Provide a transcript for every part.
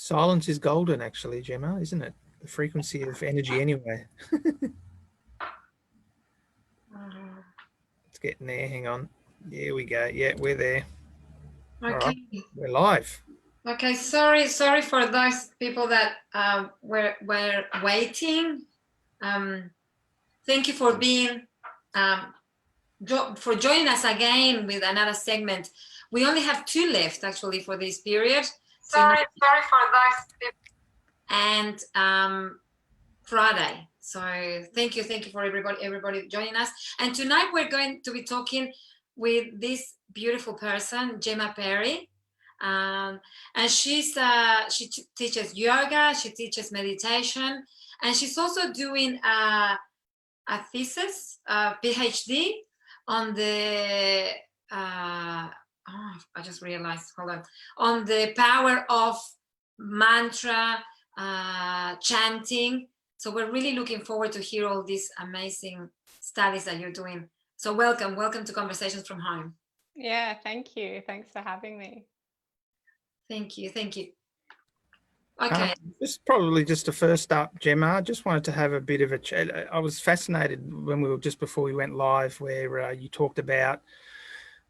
Silence is golden, actually, Gemma, isn't it? The frequency of energy anyway. It's getting there. Hang on. There we go. Yeah, we're there. Okay. All right. We're live. Okay. Sorry for those people that were waiting. Thank you for being for joining us again with another segment. We only have 2 left actually for this period. Sorry for those people. And Friday. So thank you for everybody joining us. And tonight we're going to be talking with this beautiful person, Gemma Perry. And she teaches yoga, she teaches meditation, and she's also doing a thesis, a PhD on the I just realized, hold on the power of mantra chanting. So we're really looking forward to hear all these amazing studies that you're doing. So welcome to Conversations from Home. Yeah, thank you. Thanks for having me. Thank you. Okay. Just probably just to first up, Gemma, I just wanted to have a bit of a chat. I was fascinated when we were just before we went live, where you talked about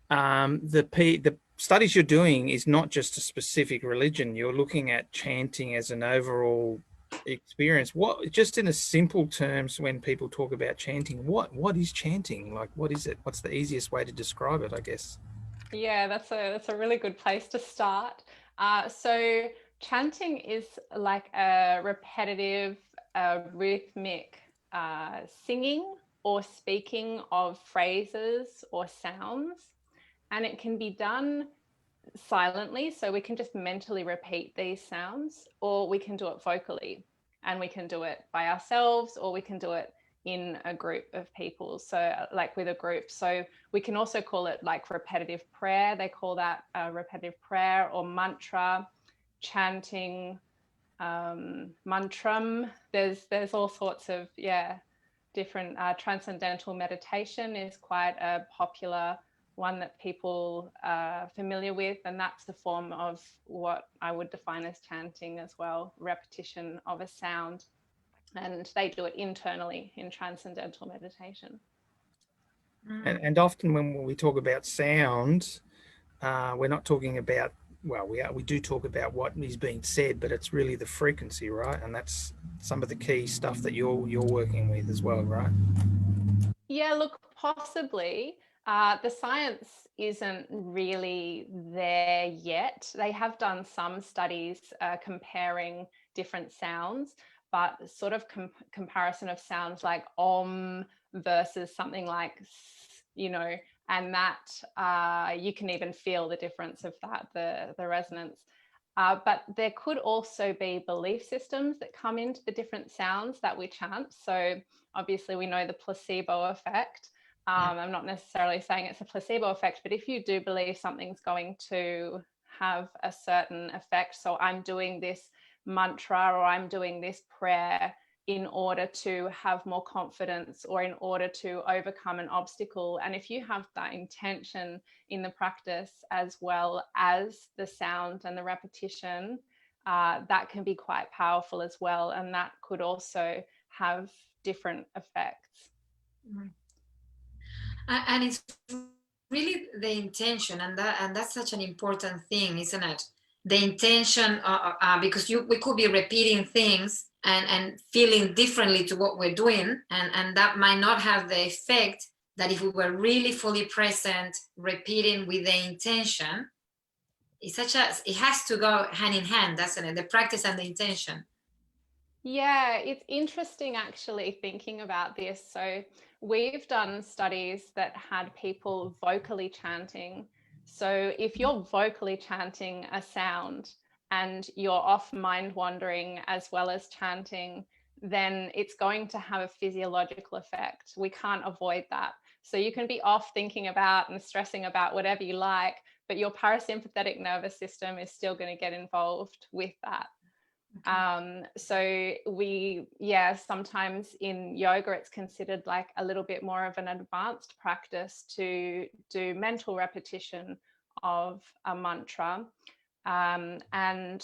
the studies you're doing is not just a specific religion. You're looking at chanting as an overall experience. What, just in a simple terms, when people talk about chanting, what is chanting? Like, what is it? What's the easiest way to describe it, I guess? Yeah, that's a really good place to start. So chanting is like a repetitive, rhythmic singing or speaking of phrases or sounds, and it can be done silently, so we can just mentally repeat these sounds, or we can do it vocally, and we can do it by ourselves, or we can do it in a group of people, so like with a group. So we can also call it like repetitive prayer. They call that repetitive prayer or mantra, chanting, mantram. There's all sorts of different transcendental meditation is quite a popular one that people are familiar with, and that's the form of what I would define as chanting as well, repetition of a sound, and they do it internally in transcendental meditation. And often when we talk about sound, we're not talking about, well, we do talk about what is being said, but it's really the frequency, right? And that's some of the key stuff that you're working with as well, right? Yeah, look, possibly. The science isn't really there yet. They have done some studies comparing different sounds, but sort of comparison of sounds like om versus something like and that you can even feel the difference of that, the resonance. But there could also be belief systems that come into the different sounds that we chant. So obviously we know the placebo effect. I'm not necessarily saying it's a placebo effect, but if you do believe something's going to have a certain effect, so I'm doing this mantra or I'm doing this prayer in order to have more confidence or in order to overcome an obstacle. And if you have that intention in the practice as well as the sound and the repetition, that can be quite powerful as well. And that could also have different effects. And it's really the intention, and that's such an important thing, isn't it? The intention, because we could be repeating things and feeling differently to what we're doing, and that might not have the effect that if we were really fully present, repeating with the intention. It has to go hand in hand, doesn't it? The practice and the intention. Yeah, it's interesting actually thinking about this. So we've done studies that had people vocally chanting. So if you're vocally chanting a sound and you're off mind wandering as well as chanting, then it's going to have a physiological effect. We can't avoid that. So you can be off thinking about and stressing about whatever you like, but your parasympathetic nervous system is still going to get involved with that. So sometimes in yoga, it's considered like a little bit more of an advanced practice to do mental repetition of a mantra. And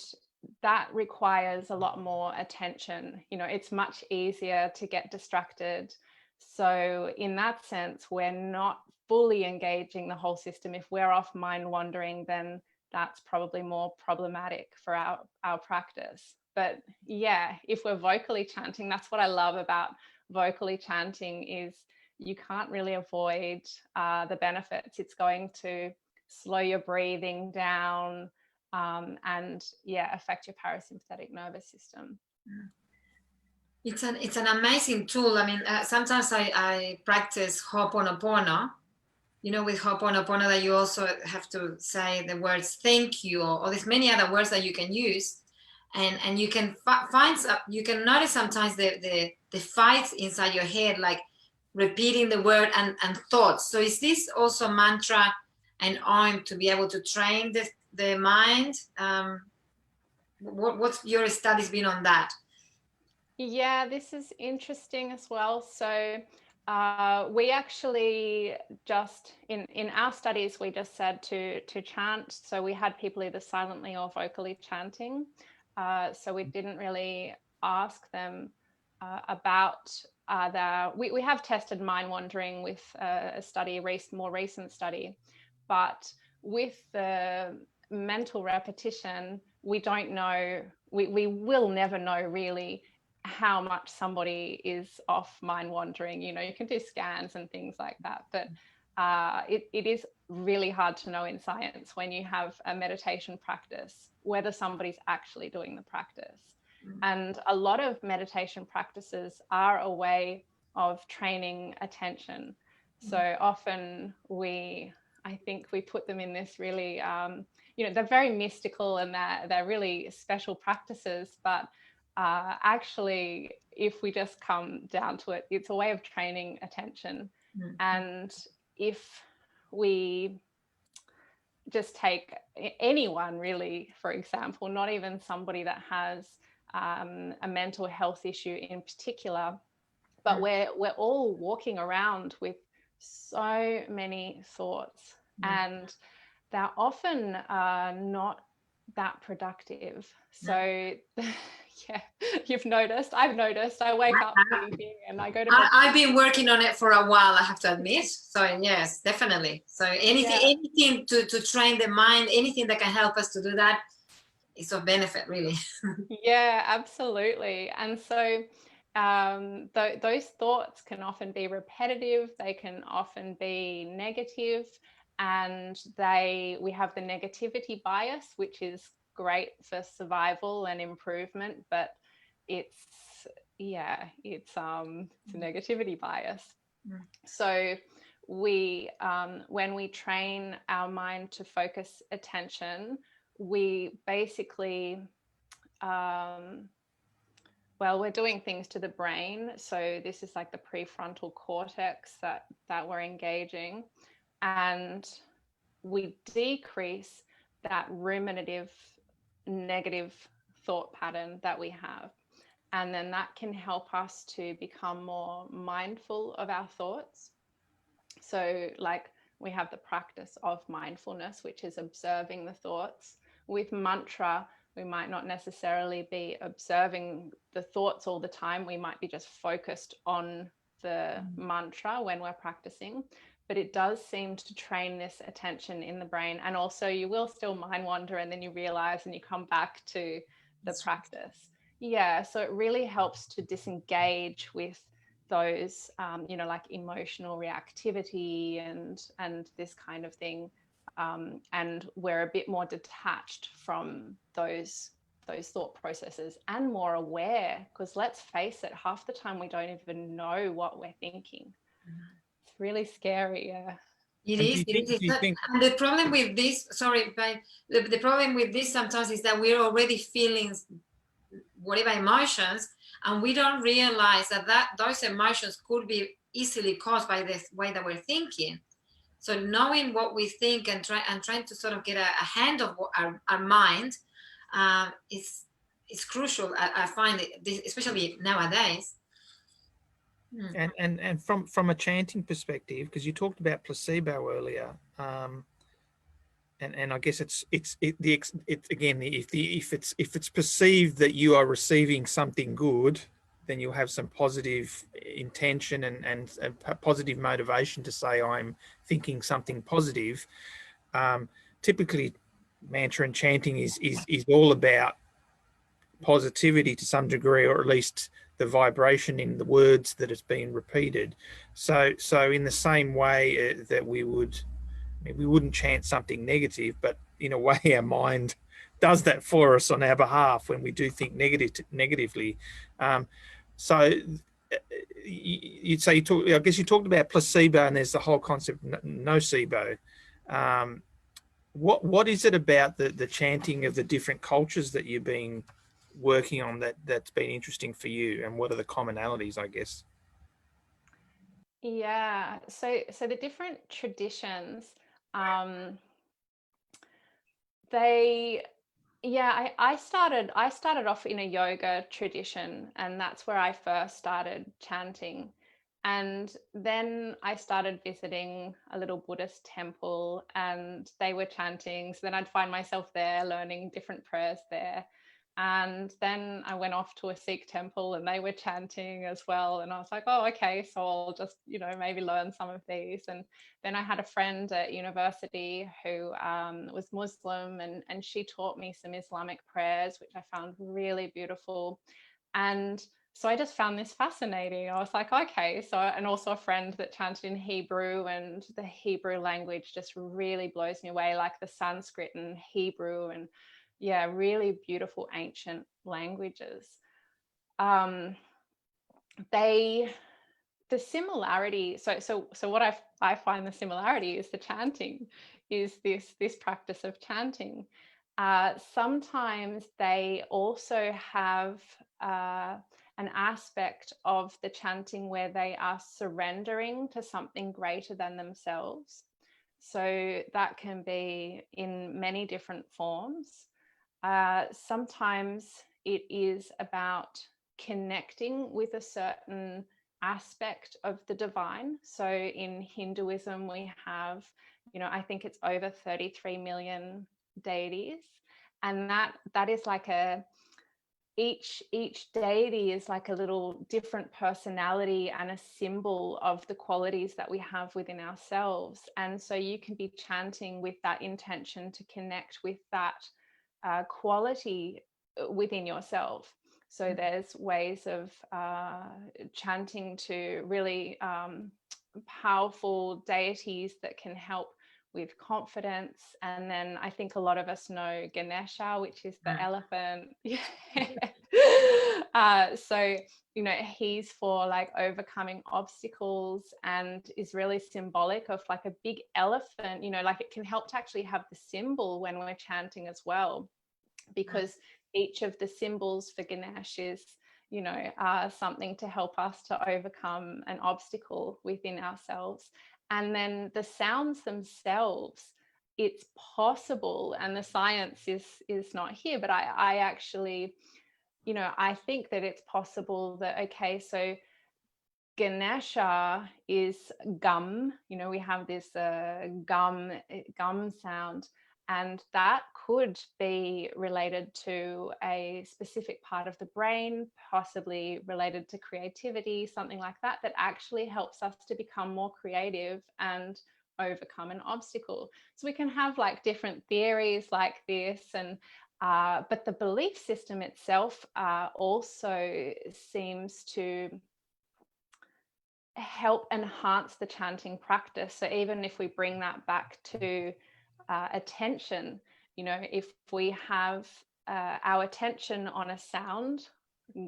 that requires a lot more attention. You know, it's much easier to get distracted. So in that sense, we're not fully engaging the whole system. If we're off mind wandering, then that's probably more problematic for our practice. But yeah, if we're vocally chanting, that's what I love about vocally chanting, is you can't really avoid the benefits. It's going to slow your breathing down, and yeah, affect your parasympathetic nervous system. It's an amazing tool. I mean, sometimes I practice Ho'oponopono. You know, with Ho'oponopono that you also have to say the words thank you, or there's many other words that you can use, and you can find, you can notice sometimes the fights inside your head, like repeating the word and thoughts. So is this also mantra and Om to be able to train the mind? What's your studies been on that? Yeah, this is interesting as well. So we actually just, in our studies, we just said to chant. So we had people either silently or vocally chanting. So we didn't really ask them about we have tested mind wandering with a study, more recent study, but with the mental repetition, we don't know, we will never know really how much somebody is off mind wandering. You know, you can do scans and things like that, but it is really hard to know in science when you have a meditation practice whether somebody's actually doing the practice. And a lot of meditation practices are a way of training attention. So often I think we put them in this really, you know, they're very mystical and they're really special practices, but actually, if we just come down to it, it's a way of training attention. And if we just take anyone really, for example, not even somebody that has a mental health issue in particular, but we're all walking around with so many thoughts, and they're often not that productive. So yeah, I've noticed, I wake up thinking and I go to bed. I've been working on it for a while, I have to admit. So yes, definitely. So anything to train the mind, anything that can help us to do that is of benefit, really. Yeah, absolutely. And so those thoughts can often be repetitive, they can often be negative, and we have the negativity bias, which is great for survival and improvement, but it's a negativity bias. So when we train our mind to focus attention, we basically we're doing things to the brain. So this is like the prefrontal cortex that we're engaging, and we decrease that ruminative negative thought pattern that we have. And then that can help us to become more mindful of our thoughts. So like we have the practice of mindfulness, which is observing the thoughts. With mantra, we might not necessarily be observing the thoughts all the time. We might be just focused on the mantra when we're practicing, but it does seem to train this attention in the brain. And also you will still mind wander, and then you realize and you come back to the practice. Yeah, so it really helps to disengage with those, you know, like emotional reactivity and this kind of thing. And we're a bit more detached from those thought processes and more aware, because let's face it, half the time we don't even know what we're thinking. It's really scary. Yeah. It is. And the problem with this, the problem with this sometimes is that we're already feeling whatever emotions, and we don't realize that those emotions could be easily caused by the way that we're thinking. So knowing what we think and trying to sort of get a hand of our mind is crucial. I find it, especially nowadays. And from a chanting perspective, because you talked about placebo earlier, and I guess again, if it's perceived that you are receiving something good, then you'll have some positive intention and positive motivation to say, I'm thinking something positive. Typically, mantra and chanting is all about positivity to some degree, or at least the vibration in the words that it's been repeated. So in the same way that we wouldn't chant something negative, but in a way our mind does that for us on our behalf when we do think negatively. So you'd say I guess you talked about placebo, and there's the whole concept of nocebo. What is it about the chanting of the different cultures that you've been working on that's been interesting for you, and what are the commonalities, I guess? Yeah, so the different traditions, they, yeah, I started off in a yoga tradition, and that's where I first started chanting. And then I started visiting a little Buddhist temple, and they were chanting. So then I'd find myself there learning different prayers there. And then I went off to a Sikh temple, and they were chanting as well. And I was like, oh, okay, so I'll just, maybe learn some of these. And then I had a friend at university who was Muslim, and she taught me some Islamic prayers, which I found really beautiful. And so I just found this fascinating. I was like, okay, so, and also a friend that chanted in Hebrew, and the Hebrew language just really blows me away, like the Sanskrit and Hebrew, and yeah, really beautiful ancient languages. The similarity, so what I find the similarity is the chanting, is this practice of chanting. Sometimes they also have an aspect of the chanting where they are surrendering to something greater than themselves. So that can be in many different forms. Sometimes it is about connecting with a certain aspect of the divine. So in Hinduism, we have, I think it's over 33 million deities. And that is like each deity is like a little different personality and a symbol of the qualities that we have within ourselves. And so you can be chanting with that intention to connect with that quality within yourself. So there's ways of chanting to really powerful deities that can help with confidence. And then I think a lot of us know Ganesha, which is the elephant. So, he's for like overcoming obstacles, and is really symbolic of like a big elephant, like it can help to actually have the symbol when we're chanting as well, because each of the symbols for Ganesh is, something to help us to overcome an obstacle within ourselves. And then the sounds themselves, it's possible, and the science is not here, but I actually, I think that it's possible that, okay, so Ganesha is gum, we have this gum sound, and that could be related to a specific part of the brain, possibly related to creativity, something like that, that actually helps us to become more creative and overcome an obstacle. So we can have like different theories like this, and but the belief system itself also seems to help enhance the chanting practice. So even if we bring that back to attention, if we have our attention on a sound,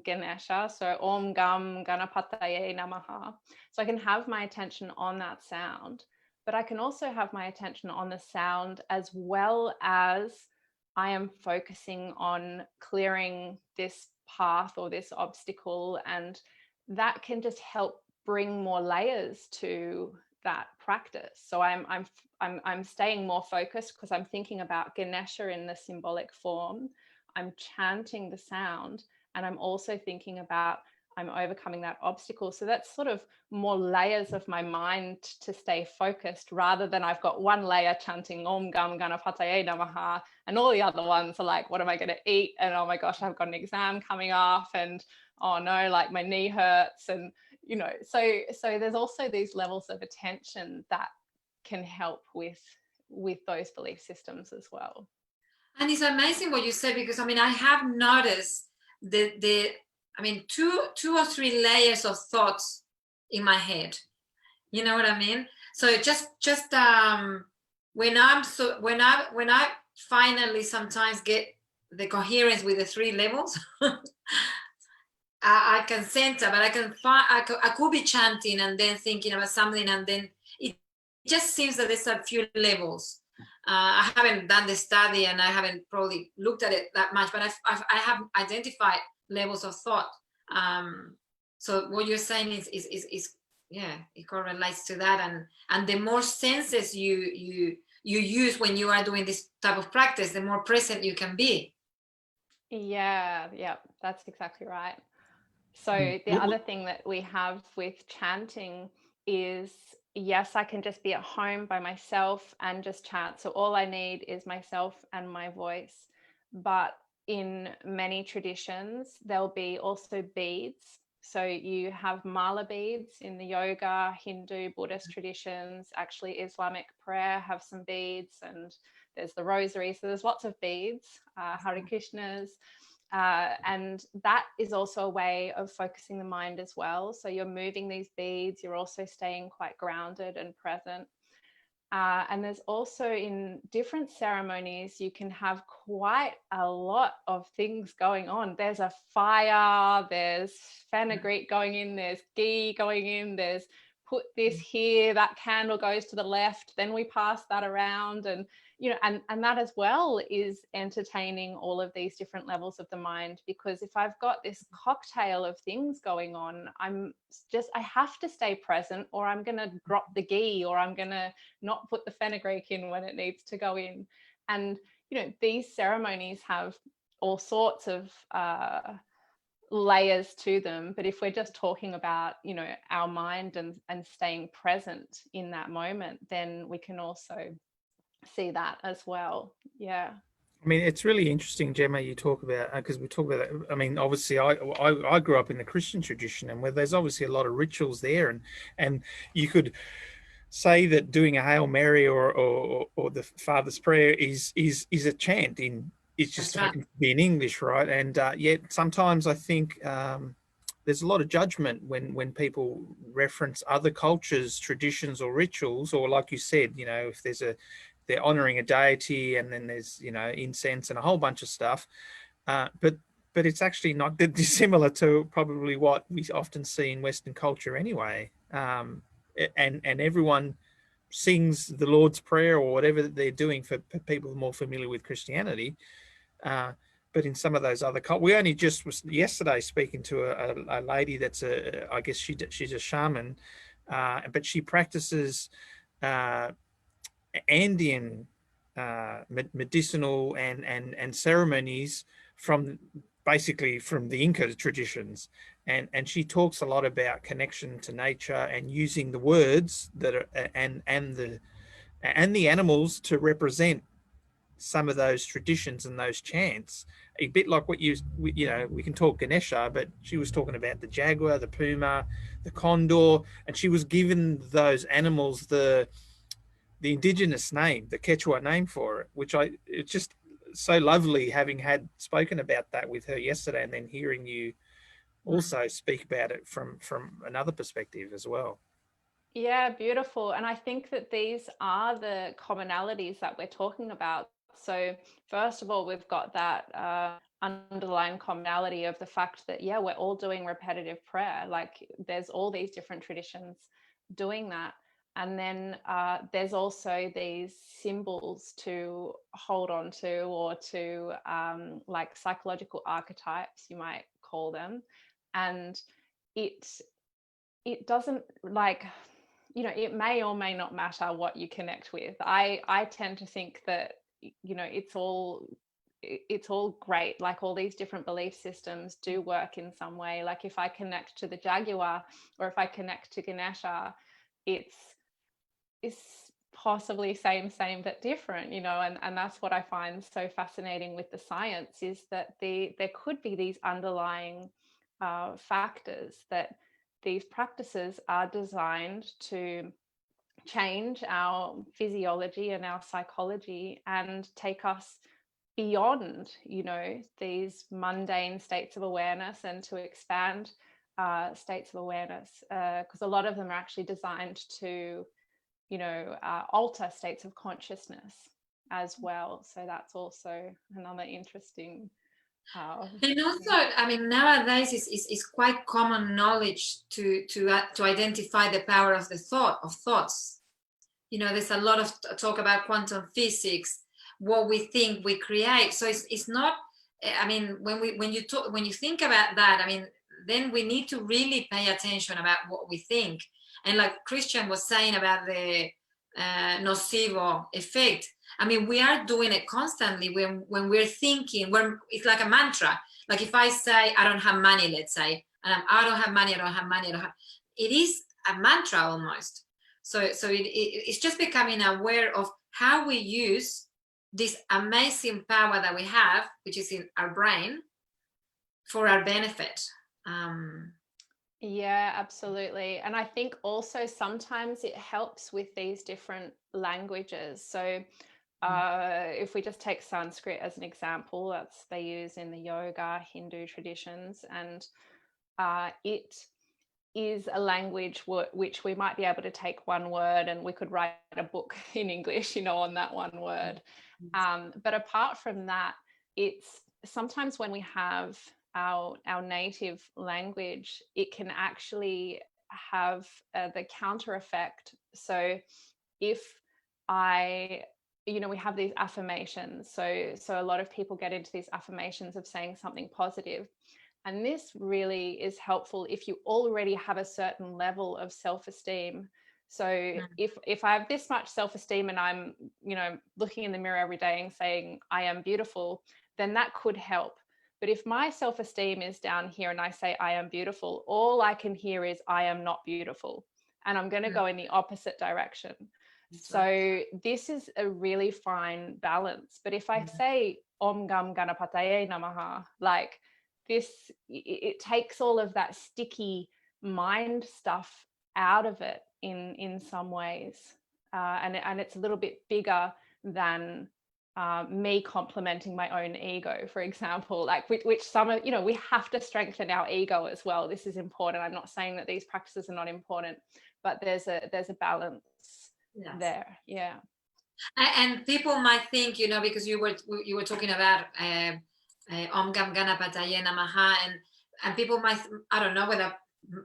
Ganesha, so Om Gam Ganapataye Namaha, so I can have my attention on that sound, but I can also have my attention on the sound as well as I am focusing on clearing this path or this obstacle, and that can just help bring more layers to that practice. So I'm staying more focused because I'm thinking about Ganesha in the symbolic form. I'm chanting the sound, and I'm also thinking about I'm overcoming that obstacle. So that's sort of more layers of my mind to stay focused, rather than I've got one layer chanting Om Gam Ganapataye Namaha, and all the other ones are like, what am I going to eat? And oh my gosh, I've got an exam coming up, and oh no, like my knee hurts. And, you know, so there's also these levels of attention that can help with those belief systems as well. And it's amazing what you said, because I mean, I have noticed two or three layers of thoughts in my head. You know what I mean? So just when I finally sometimes get the coherence with the three levels, I can center, but I could be chanting and then thinking about something, and then it just seems that there's a few levels. I haven't done the study, and I haven't probably looked at it that much, but I have identified levels of thought. So what you're saying is yeah, it correlates to that, and the more senses you use when you are doing this type of practice, the more present you can be. Yeah, that's exactly right. So the other thing that we have with chanting is, yes, I can just be at home by myself and just chant. So all I need is myself and my voice. But in many traditions, there'll be also beads. So you have mala beads in the yoga, Hindu, Buddhist traditions. Actually, Islamic prayer have some beads, and there's the rosary. So there's lots of beads, Hare Krishnas. And that is also a way of focusing the mind as well. So you're moving these beads, you're also staying quite grounded and present. And there's also, in different ceremonies, you can have quite a lot of things going on. There's a fire, there's fenugreek going in, there's ghee going in, there's put this here, that candle goes to the left, then we pass that around. And you know, and that as well is entertaining all of these different levels of the mind, because if I've got this cocktail of things going on, I have to stay present, or I'm going to drop the ghee, or I'm going to not put the fenugreek in when it needs to go in. And, you know, these ceremonies have all sorts of layers to them. But if we're just talking about, you know, our mind and staying present in that moment, then we can also see that as well. Yeah. I mean, it's really interesting, Gemma, you talk about, because we talk about that. I mean, obviously, I grew up in the Christian tradition, and where there's obviously a lot of rituals there, and you could say that doing a Hail Mary or the Father's Prayer is a chant it's just happens to be in English, right? And yet sometimes I think there's a lot of judgment when people reference other cultures, traditions, or rituals, or like you said, you know, if they're honoring a deity, and then there's, you know, incense and a whole bunch of stuff, but it's actually not dissimilar to probably what we often see in Western culture anyway. And everyone sings the Lord's Prayer or whatever they're doing for people more familiar with Christianity. But in some of those other cultures, we only just was yesterday speaking to a lady that's I guess she's a shaman, but she practices Andean medicinal and ceremonies basically from the Inca traditions, and she talks a lot about connection to nature and using the words that are and the animals to represent some of those traditions and those chants, a bit like what you know, we can talk Ganesha, but she was talking about the jaguar, the puma, the condor, and she was given those animals the indigenous name, the Quechua name for it, which it's just so lovely having had spoken about that with her yesterday, and then hearing you also speak about it from another perspective as well. Yeah, beautiful. And I think that these are the commonalities that we're talking about. So first of all, we've got that underlying commonality of the fact that, yeah, we're all doing repetitive prayer. Like there's all these different traditions doing that. And then there's also these symbols to hold on to, or to like psychological archetypes, you might call them. And it doesn't, like, you know, it may or may not matter what you connect with. I tend to think that, you know, it's all it's all great. Like all these different belief systems do work in some way. Like if I connect to the Jaguar, or if I connect to Ganesha, it's possibly same but different, you know. And that's what I find so fascinating with the science, is that there could be these underlying factors, that these practices are designed to change our physiology and our psychology and take us beyond, you know, these mundane states of awareness, and to expand states of awareness, because a lot of them are actually designed to, you know, alter states of consciousness as well. So that's also another interesting and also, I mean, nowadays is quite common knowledge to identify the power of the thoughts. You know, there's a lot of talk about quantum physics, what we think we create. So it's not, I mean, when you think about that, I mean, then we need to really pay attention about what we think. And like Christian was saying about the nocivo effect, I mean, we are doing it constantly when we're thinking, when it's like a mantra. Like if I say, I don't have money, let's say, and I don't have money, I don't have money, it is a mantra almost. So it's just becoming aware of how we use this amazing power that we have, which is in our brain, for our benefit. Yeah, absolutely. And I think also sometimes it helps with these different languages. So if we just take Sanskrit as an example, that's they use in the yoga, Hindu traditions, and it is a language which we might be able to take one word and we could write a book in English, you know, on that one word. But apart from that, it's sometimes when we have our native language, it can actually have the counter effect. So if we have these affirmations. So a lot of people get into these affirmations of saying something positive. And this really is helpful if you already have a certain level of self-esteem. So if I have this much self-esteem and I'm, you know, looking in the mirror every day and saying, I am beautiful, then that could help. But if my self-esteem is down here and I say, I am beautiful, all I can hear is, I am not beautiful. And I'm going to go in the opposite direction. So this is a really fine balance. But if I say, Om Gam Ganapataye Namaha, like this, it takes all of that sticky mind stuff out of it in some ways. And it's a little bit bigger than me complimenting my own ego, for example, like which some of, you know, we have to strengthen our ego as well. This is important. I'm not saying that these practices are not important, but there's a balance there. Yeah. And people might think, you know, because you were talking about Om Gam Ganapataye Namaha, and people might, I don't know whether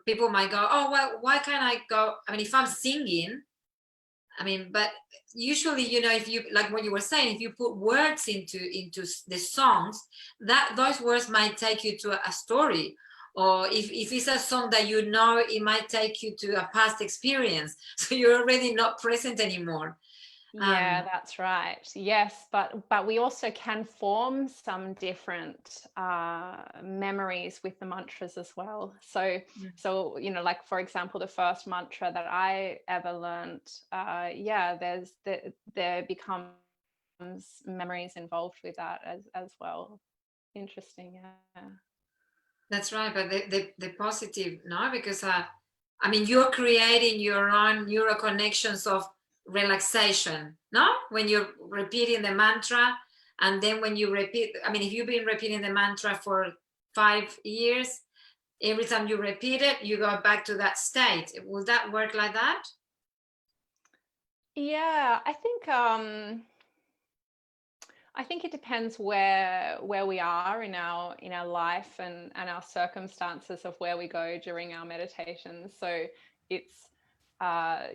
people might go, oh, well, why can't I go? I mean, if I'm singing, I mean, but usually, you know, if you, like what you were saying, if you put words into the songs, that those words might take you to a story. Or if it's a song that you know, it might take you to a past experience. So you're already not present anymore. Yeah, that's right. Yes, but we also can form some different memories with the mantras as well. So you know, like for example, the first mantra that I ever learned, there becomes memories involved with that as well. Interesting, yeah. That's right, but the positive, no, because I mean, you're creating your own neural connections of relaxation, no? When you're repeating the mantra, and then when you repeat, I mean, if you've been repeating the mantra for 5 years, every time you repeat it, you go back to that state. Will that work like that? Yeah, I think it depends where we are in our life and our circumstances of where we go during our meditations. So it's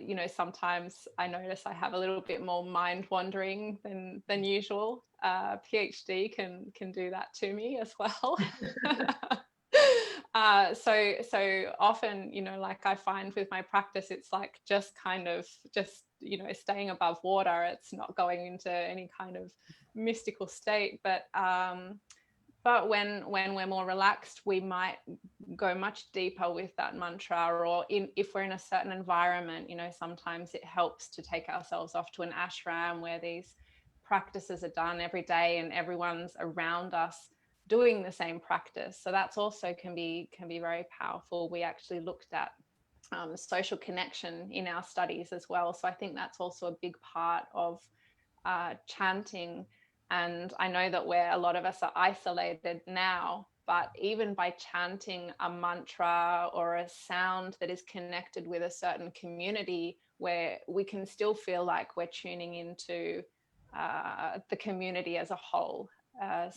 you know, sometimes I notice I have a little bit more mind wandering than usual. PhD can do that to me as well. So often, you know, like I find with my practice, it's like just kind of just staying above water. It's not going into any kind of mystical state, but when we're more relaxed, we might go much deeper with that mantra, or if we're in a certain environment, sometimes it helps to take ourselves off to an ashram where these practices are done every day and everyone's around us doing the same practice. So that's also can be very powerful. We actually looked at social connection in our studies as well. So I think that's also a big part of chanting. And I know that a lot of us are isolated now, but even by chanting a mantra or a sound that is connected with a certain community, where we can still feel like we're tuning into the community as a whole.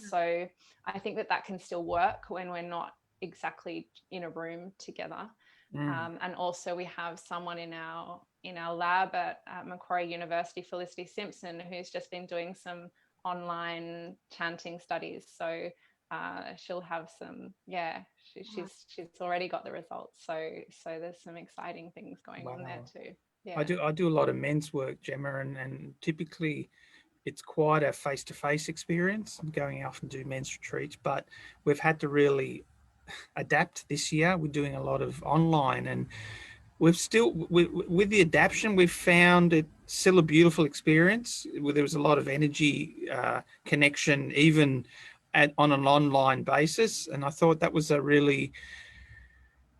So I think that can still work when we're not exactly in a room together. And also we have someone in our lab at Macquarie University, Felicity Simpson, who's just been doing some online chanting studies. So she'll have some, she's already got the results. So there's some exciting things going on there too. Yeah. I do a lot of men's work, Gemma, and typically it's quite a face-to-face experience. I'm going off and do men's retreats, but we've had to really adapt this year. We're doing a lot of online, and we've still, with the adaptation, we've found it still a beautiful experience. There was a lot of energy connection, even on an online basis. And I thought that was a really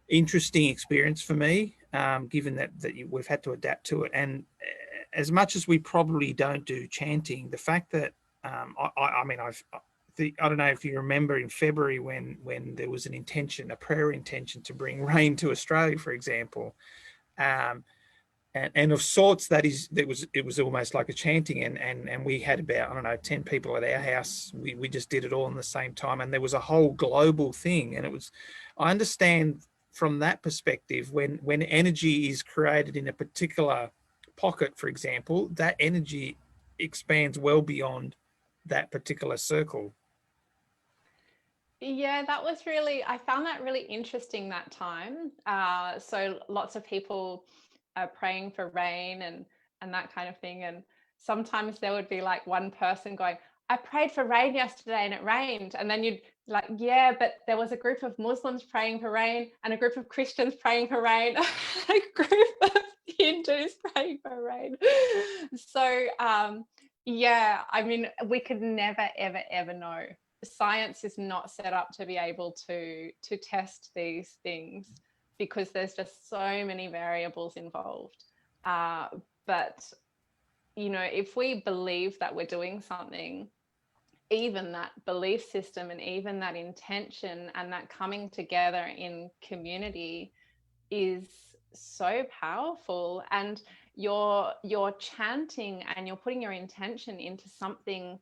interesting experience for me, given that we've had to adapt to it. And as much as we probably don't do chanting, the fact that I don't know if you remember in February when there was a prayer intention to bring rain to Australia, for example, and of sorts it was almost like a chanting, and we had about 10 people at our house. We just did it all in the same time, and there was a whole global thing. And I understand from that perspective, when energy is created in a particular pocket, for example, that energy expands well beyond that particular circle. Yeah, I found that really interesting that time. So lots of people are praying for rain and that kind of thing. And sometimes there would be like one person going, I prayed for rain yesterday and it rained. And then you'd like, yeah, but there was a group of Muslims praying for rain and a group of Christians praying for rain, a group of Hindus praying for rain. So yeah, I mean, we could never, ever, ever know. Science is not set up to be able to test these things because there's just so many variables involved. But if we believe that we're doing something, even that belief system and even that intention and that coming together in community is so powerful. And you're chanting and you're putting your intention into something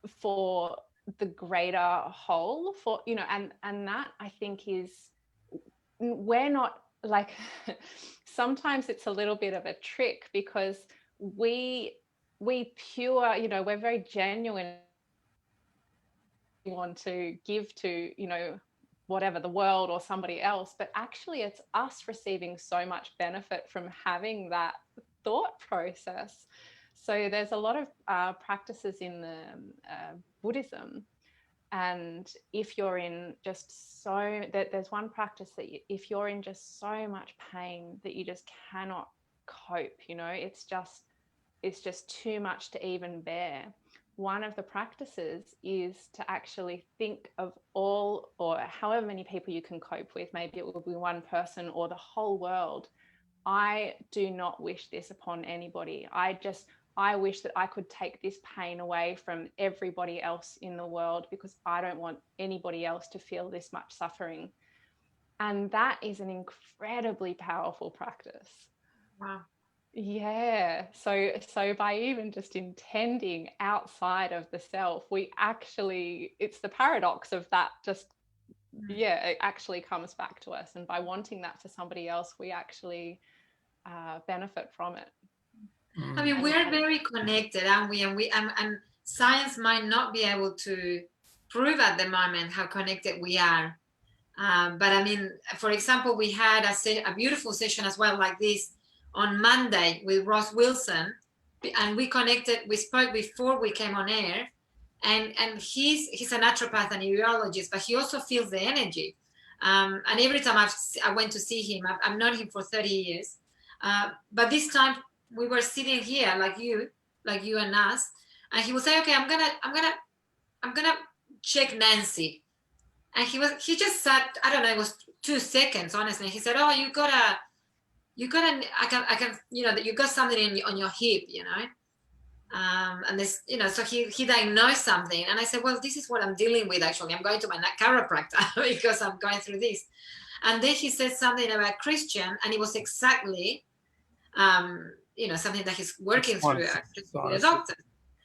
for the greater whole, for and that I think is, we're not like sometimes it's a little bit of a trick because we pure, we're very genuine, we want to give to whatever, the world or somebody else, but actually it's us receiving so much benefit from having that thought process. So there's a lot of practices in the Buddhism, and if you're in there's one practice that if you're in just so much pain that you just cannot cope, it's just too much to even bear. One of the practices is to actually think of all, or however many people you can cope with, maybe it will be one person or the whole world. I do not wish this upon anybody. I wish that I could take this pain away from everybody else in the world because I don't want anybody else to feel this much suffering. And that is an incredibly powerful practice. Wow. Yeah. So by even just intending outside of the self, it's the paradox of that it actually comes back to us. And by wanting that for somebody else, we actually benefit from it. I mean, we're very connected, aren't we? And science might not be able to prove at the moment how connected we are. But I mean, for example, we had a beautiful session as well like this on Monday with Ross Wilson, and we connected. We spoke before we came on air, and he's a naturopath and a urologist, but he also feels the energy. And every time I went to see him, I've known him for 30 years. But this time we were sitting here like you and us, and he would say, "Okay, I'm gonna check Nancy," and he just sat. I don't know, it was 2 seconds, honestly. He said, "Oh, you gotta, I can, you got something on your hip, and this, so he diagnosed something, and I said, well, this is what I'm dealing with. Actually, I'm going to my chiropractor because I'm going through this." And then he said something about Christian, and it was exactly, something that he's working through with a doctor.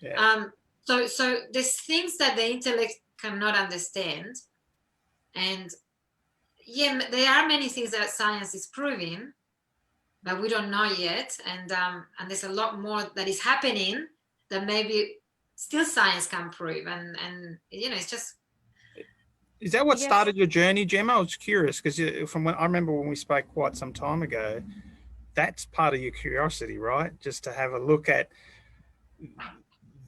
Yeah. So there's things that the intellect cannot understand, and yeah, there are many things that science is proving, but we don't know yet, and there's a lot more that is happening that maybe still science can prove, and it's just. Is that what started your journey, Gemma? I was curious because from when I remember when we spoke quite some time ago, that's part of your curiosity, right? Just to have a look at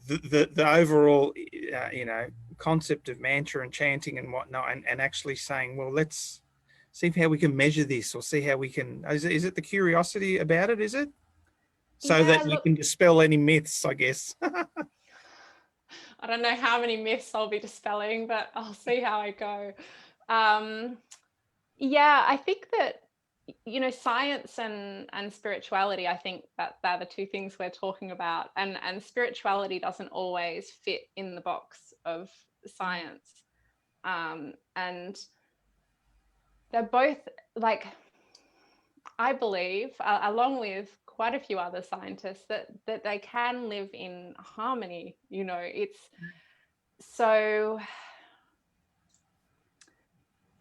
the overall, concept of mantra and chanting and whatnot, and actually saying, well, let's see how we can measure this, or see how we can. Is it the curiosity about it? Is it so that you can dispel any myths? I guess. I don't know how many myths I'll be dispelling, but I'll see how I go. Yeah, I think that, science and spirituality, I think that they're the two things we're talking about. And spirituality doesn't always fit in the box of science. And they're both, like, I believe, along with quite a few other scientists, that they can live in harmony. It's so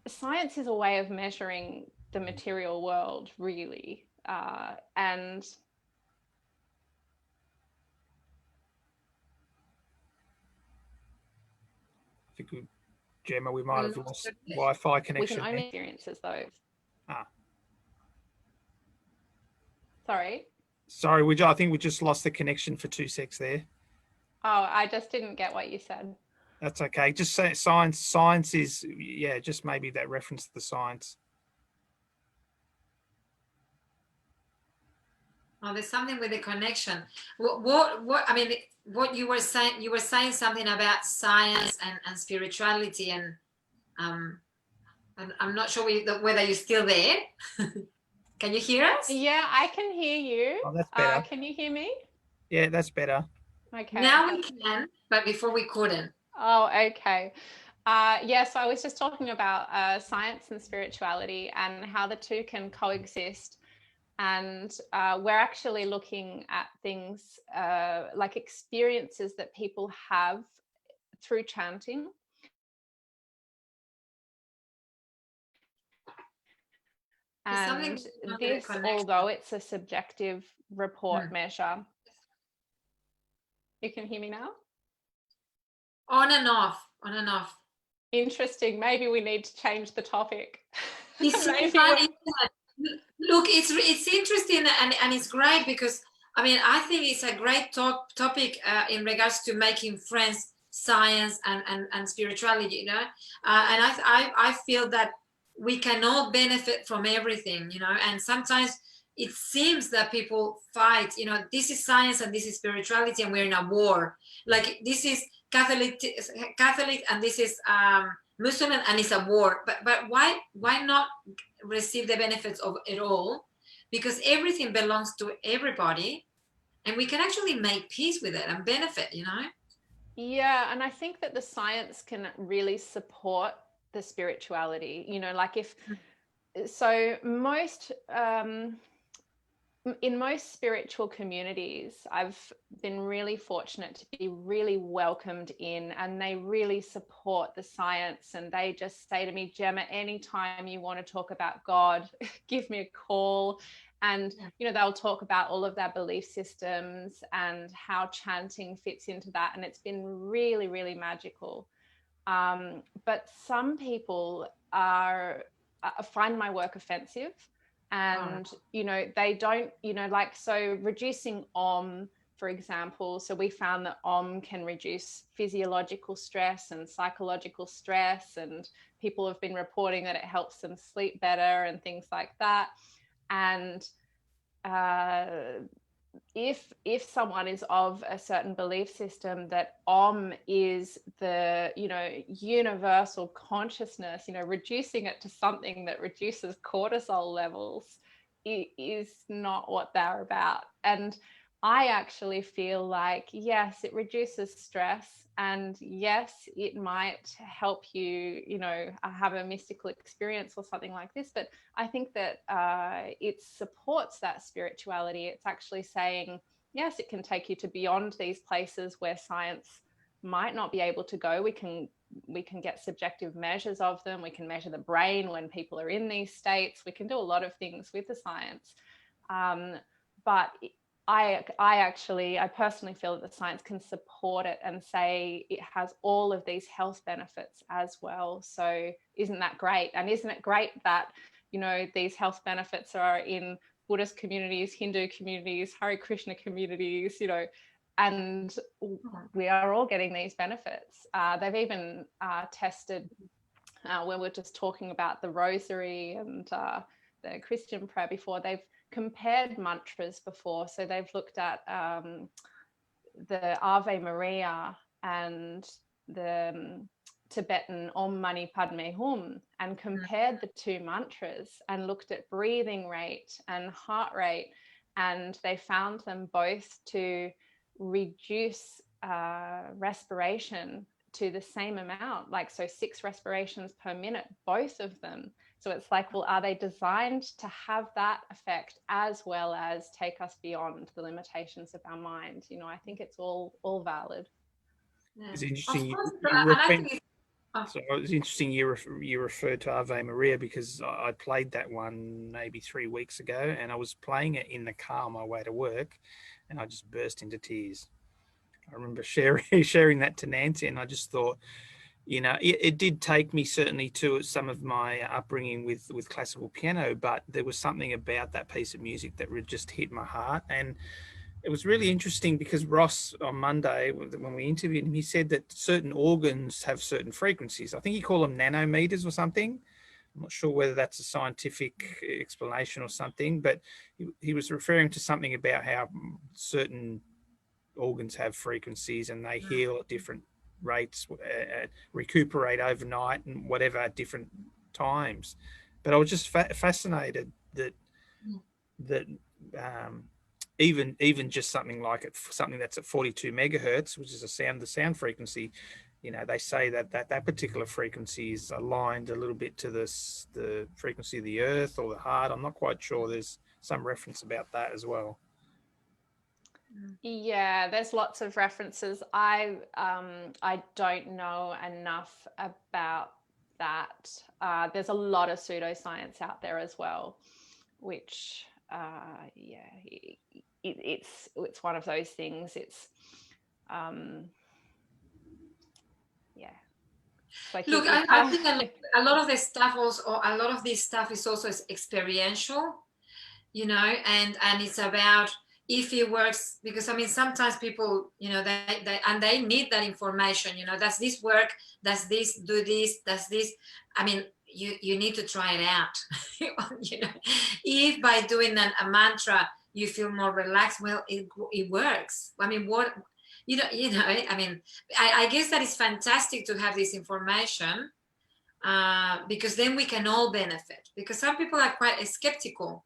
science is a way of measuring the material world, really, and I think Gemma, we might have lost Wi-Fi connection. We can only experience those. Ah. Sorry, I think we just lost the connection for 2 secs there. Oh, I just didn't get what you said. That's okay. Just say science. Science is, just maybe that reference to the science. Oh, there's something with the connection. What I mean, what you were saying something about science and spirituality, and I'm not sure whether you're still there. Can you hear us? Yeah, I can hear you. Oh, that's better. Can you hear me? Yeah, that's better. Okay. Now we can, but before we couldn't. Oh, okay. So I was just talking about science and spirituality and how the two can coexist. And we're actually looking at things like experiences that people have through chanting. And this, although it's a subjective report measure. You can hear me now? On and off, on and off. Interesting. Maybe we need to change the topic. Look, it's interesting and it's great because, I mean, I think it's a great topic in regards to making friends, science and spirituality, and I feel that we can all benefit from everything, and sometimes it seems that people fight, this is science and this is spirituality and we're in a war. Like this is Catholic and this is Muslim and it's a war. But why not receive the benefits of it all? Because everything belongs to everybody and we can actually make peace with it and benefit, Yeah, and I think that the science can really support the spirituality, like in most spiritual communities, I've been really fortunate to be really welcomed in, and they really support the science, and they just say to me, Gemma, anytime you want to talk about God, give me a call. And, they'll talk about all of their belief systems and how chanting fits into that. And it's been really, really magical. But some people find my work offensive. And, you know, they don't, you know, like, so reducing for example, so we found that can reduce physiological stress and psychological stress, and people have been reporting that it helps them sleep better and things like that. And if someone is of a certain belief system that is the, you know, universal consciousness, you know, reducing it to something that reduces cortisol levels is not what they're about. And I actually feel like, yes, it reduces stress, and yes, it might help you, you know, have a mystical experience or something like this. But I think that it supports that spirituality. It's actually saying, yes, it can take you to beyond these places where science might not be able to go. We can get subjective measures of them. We can measure the brain when people are in these states. We can do a lot of things with the science. But I personally feel that the science can support it and say it has all of these health benefits as well. So isn't that great? And isn't it great that, you know, these health benefits are in Buddhist communities, Hindu communities, Hare Krishna communities, you know, and we are all getting these benefits. They've even tested, when we're just talking about the rosary and the Christian prayer before, they've compared mantras before. So they've looked at the Ave Maria and the Tibetan Om Mani Padme Hum, and compared the two mantras and looked at breathing rate and heart rate, and they found them both to reduce respiration to the same amount, like, so 6 respirations per minute, both of them. So it's like, well, are they designed to have that effect as well as take us beyond the limitations of our mind? You know, I think it's all valid. Yeah. It's interesting. So it's interesting you referred to Ave Maria, because I played that one maybe 3 weeks ago, and I was playing it in the car on my way to work, and I just burst into tears. I remember sharing that to Nancy, and I just thought, you know, it did take me certainly to some of my upbringing with classical piano, but there was something about that piece of music that just hit my heart. And it was really interesting because Ross on Monday, when we interviewed him, he said that certain organs have certain frequencies. I think he called them nanometers or something. I'm not sure whether that's a scientific explanation or something, but he was referring to something about how certain organs have frequencies and they heal at different rates, recuperate overnight and whatever at different times. But I was just fascinated that even just something like something that's at 42 megahertz, which is the sound frequency, you know, they say that particular frequency is aligned a little bit to the frequency of the earth or the heart. I'm not quite sure. There's some reference about that as well. Yeah, there's lots of references. I don't know enough about that. There's a lot of pseudoscience out there as well, which it's one of those things. It's like, look, I think a lot of the stuff a lot of this stuff is also experiential, you know, and it's about if it works, because I mean sometimes people, you know, they need that information, you know, does this work, does this do this, does this, I mean, you need to try it out. You know, if by doing a mantra you feel more relaxed, well, it works. I mean, what you know, I mean, I guess that is fantastic to have this information, because then we can all benefit, because some people are quite skeptical.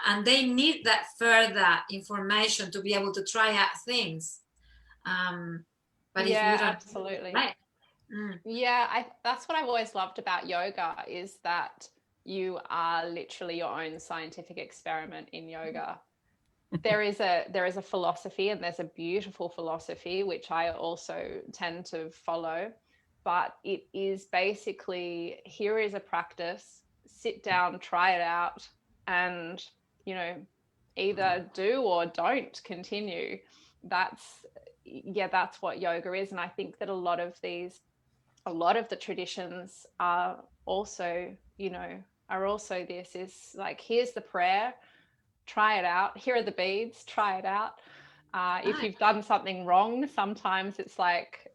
And they need that further information to be able to try out things. But if you don't, absolutely. Right. Yeah, that's what I've always loved about yoga, is that you are literally your own scientific experiment in yoga. There is a philosophy, and there's a beautiful philosophy which I also tend to follow, but it is basically, here is a practice, sit down, try it out, and, you know, either do or don't continue. That's what yoga is. And I think that a lot of the traditions are also, you know, are also this, is like, here's the prayer, try it out. Here are the beads, try it out. If you've done something wrong, sometimes it's like,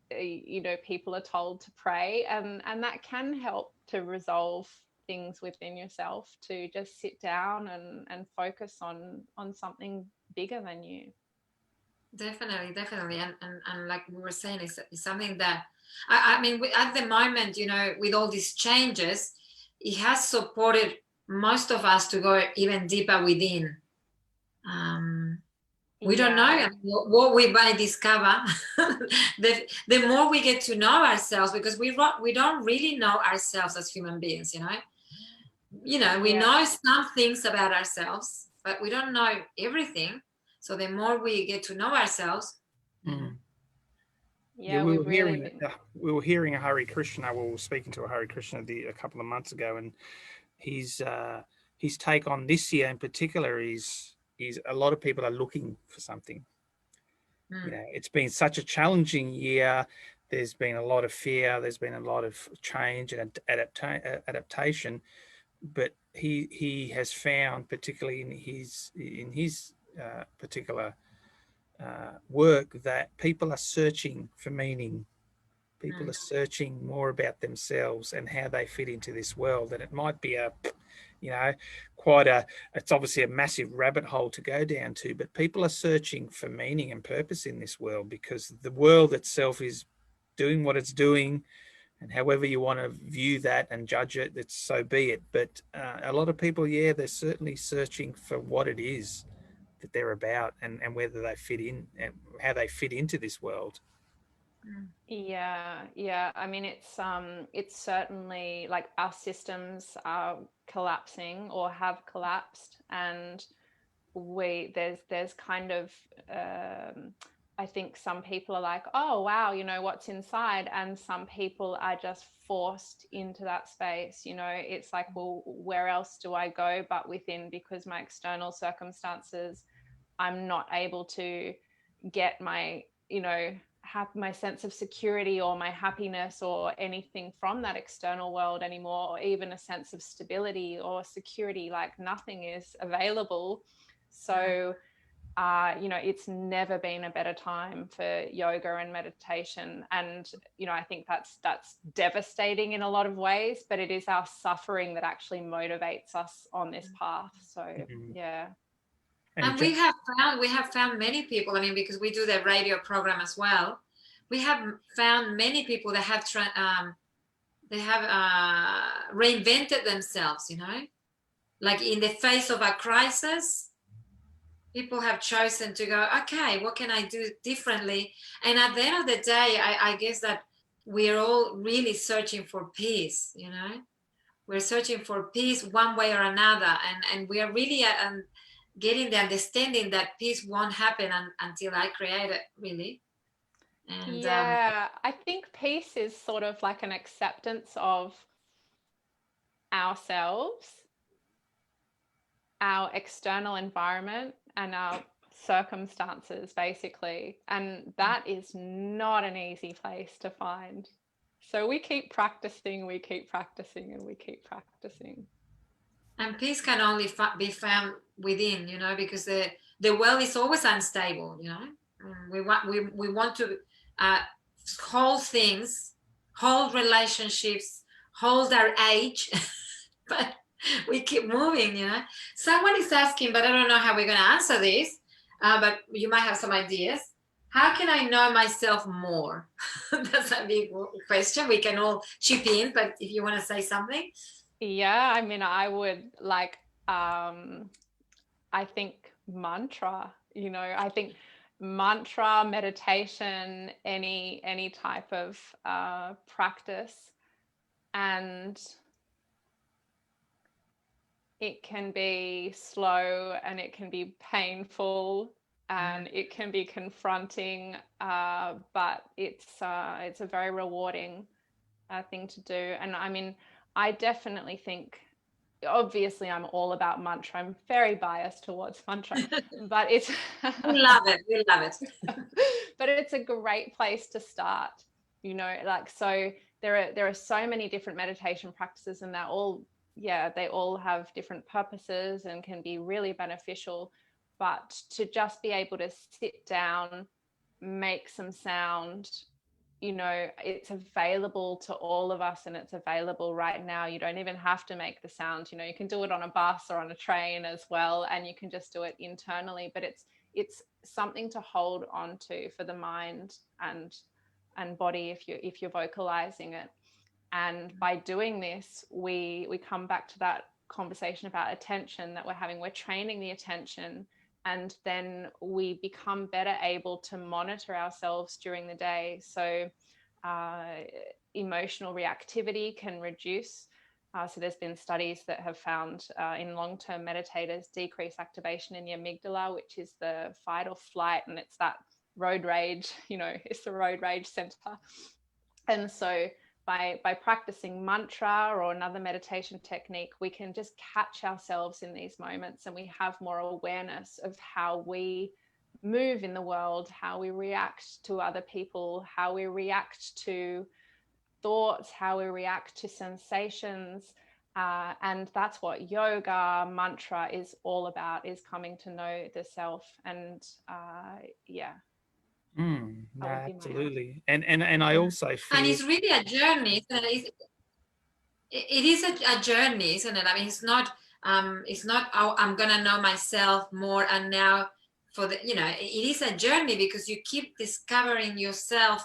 people are told to pray, and that can help to resolve things within yourself, to just sit down and focus on something bigger than you. Definitely. And like we were saying, it's something that, I mean, at the moment, with all these changes, it has supported most of us to go even deeper within. We don't know what we might discover. the more we get to know ourselves, because we don't really know ourselves as human beings, we know some things about ourselves, but we don't know everything. So the more we get to know ourselves. Yeah, we were hearing a Hare Krishna. We were speaking to a Hare Krishna a couple of months ago, and his take on this year in particular is a lot of people are looking for something. It's been such a challenging year. There's been a lot of fear. There's been a lot of change and adaptation. But he has found, particularly in his particular work, that people are searching for meaning. People are searching more about themselves and how they fit into this world. And it might be it's obviously a massive rabbit hole to go down to, but people are searching for meaning and purpose in this world, because the world itself is doing what it's doing. And however you want to view that and judge it, it's so be it. But a lot of people, they're certainly searching for what it is that they're about, and whether they fit in and how they fit into this world. Yeah. I mean, it's certainly like our systems are collapsing or have collapsed, and there's kind of I think some people are like, oh wow, what's inside, and some people are just forced into that space. It's like, well, where else do I go but within, because my external circumstances, I'm not able to get my have my sense of security or my happiness or anything from that external world anymore, or even a sense of stability or security. Like, nothing is available. So it's never been a better time for yoga and meditation. And I think that's devastating in a lot of ways, but it is our suffering that actually motivates us on this path. So yeah. And we have found many people, I mean, because we do the radio program as well, we have found many people that have reinvented themselves, like in the face of a crisis, people have chosen to go, okay, what can I do differently? And at the end of the day, I guess that we're all really searching for peace, we're searching for peace one way or another, and we are really getting the understanding that peace won't happen until I create it, really. And I think peace is sort of like an acceptance of ourselves, our external environment, and our circumstances, basically. And that is not an easy place to find. So we keep practicing, and we keep practicing. And peace can only be found within, because the world is always unstable, We want to hold things, hold relationships, hold our age, but we keep moving, Someone is asking, but I don't know how we're going to answer this, but you might have some ideas. How can I know myself more? That's a big question. We can all chip in, but if you want to say something. Yeah, I mean, I would like, I think mantra, I think mantra, meditation, any type of practice, and it can be slow and it can be painful and it can be confronting, but it's a very rewarding thing to do. And I mean, I definitely think, obviously I'm all about mantra. I'm very biased towards mantra, but it's we love it. But it's a great place to start, like, so there are so many different meditation practices, and they're all yeah, they all have different purposes and can be really beneficial. But to just be able to sit down, make some sound, you know, it's available to all of us, and it's available right now. You don't even have to make the sound. You know, you can do it on a bus or on a train as well, and you can just do it internally. But it's something to hold on to for the mind and body if you're vocalizing it. And by doing this, we come back to that conversation about attention that we're having. We're training the attention, and then we become better able to monitor ourselves during the day. So emotional reactivity can reduce. So there's been studies that have found in long-term meditators decreased activation in the amygdala, which is the fight or flight, and it's that road rage, you know, it's the road rage center. And so by practicing mantra or another meditation technique, we can just catch ourselves in these moments, and we have more awareness of how we move in the world, how we react to other people, how we react to thoughts, how we react to sensations. And that's what yoga, mantra is all about, is coming to know the self. And yeah. No, That would be my absolutely. And I also And feel, it's really a journey. It is a journey, isn't it? I mean, it's not oh, I'm gonna know myself more, and now for the, you know, it is a journey, because you keep discovering yourself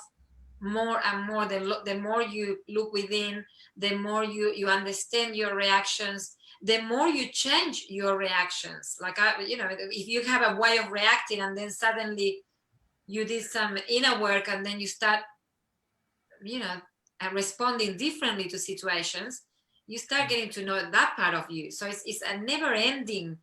more and more. The more you look within, the more you understand your reactions, the more you change your reactions. Like, you know, if you have a way of reacting, and then suddenly you did some inner work, and then you start, you know, responding differently to situations, you start getting to know that part of you. So it's a never ending,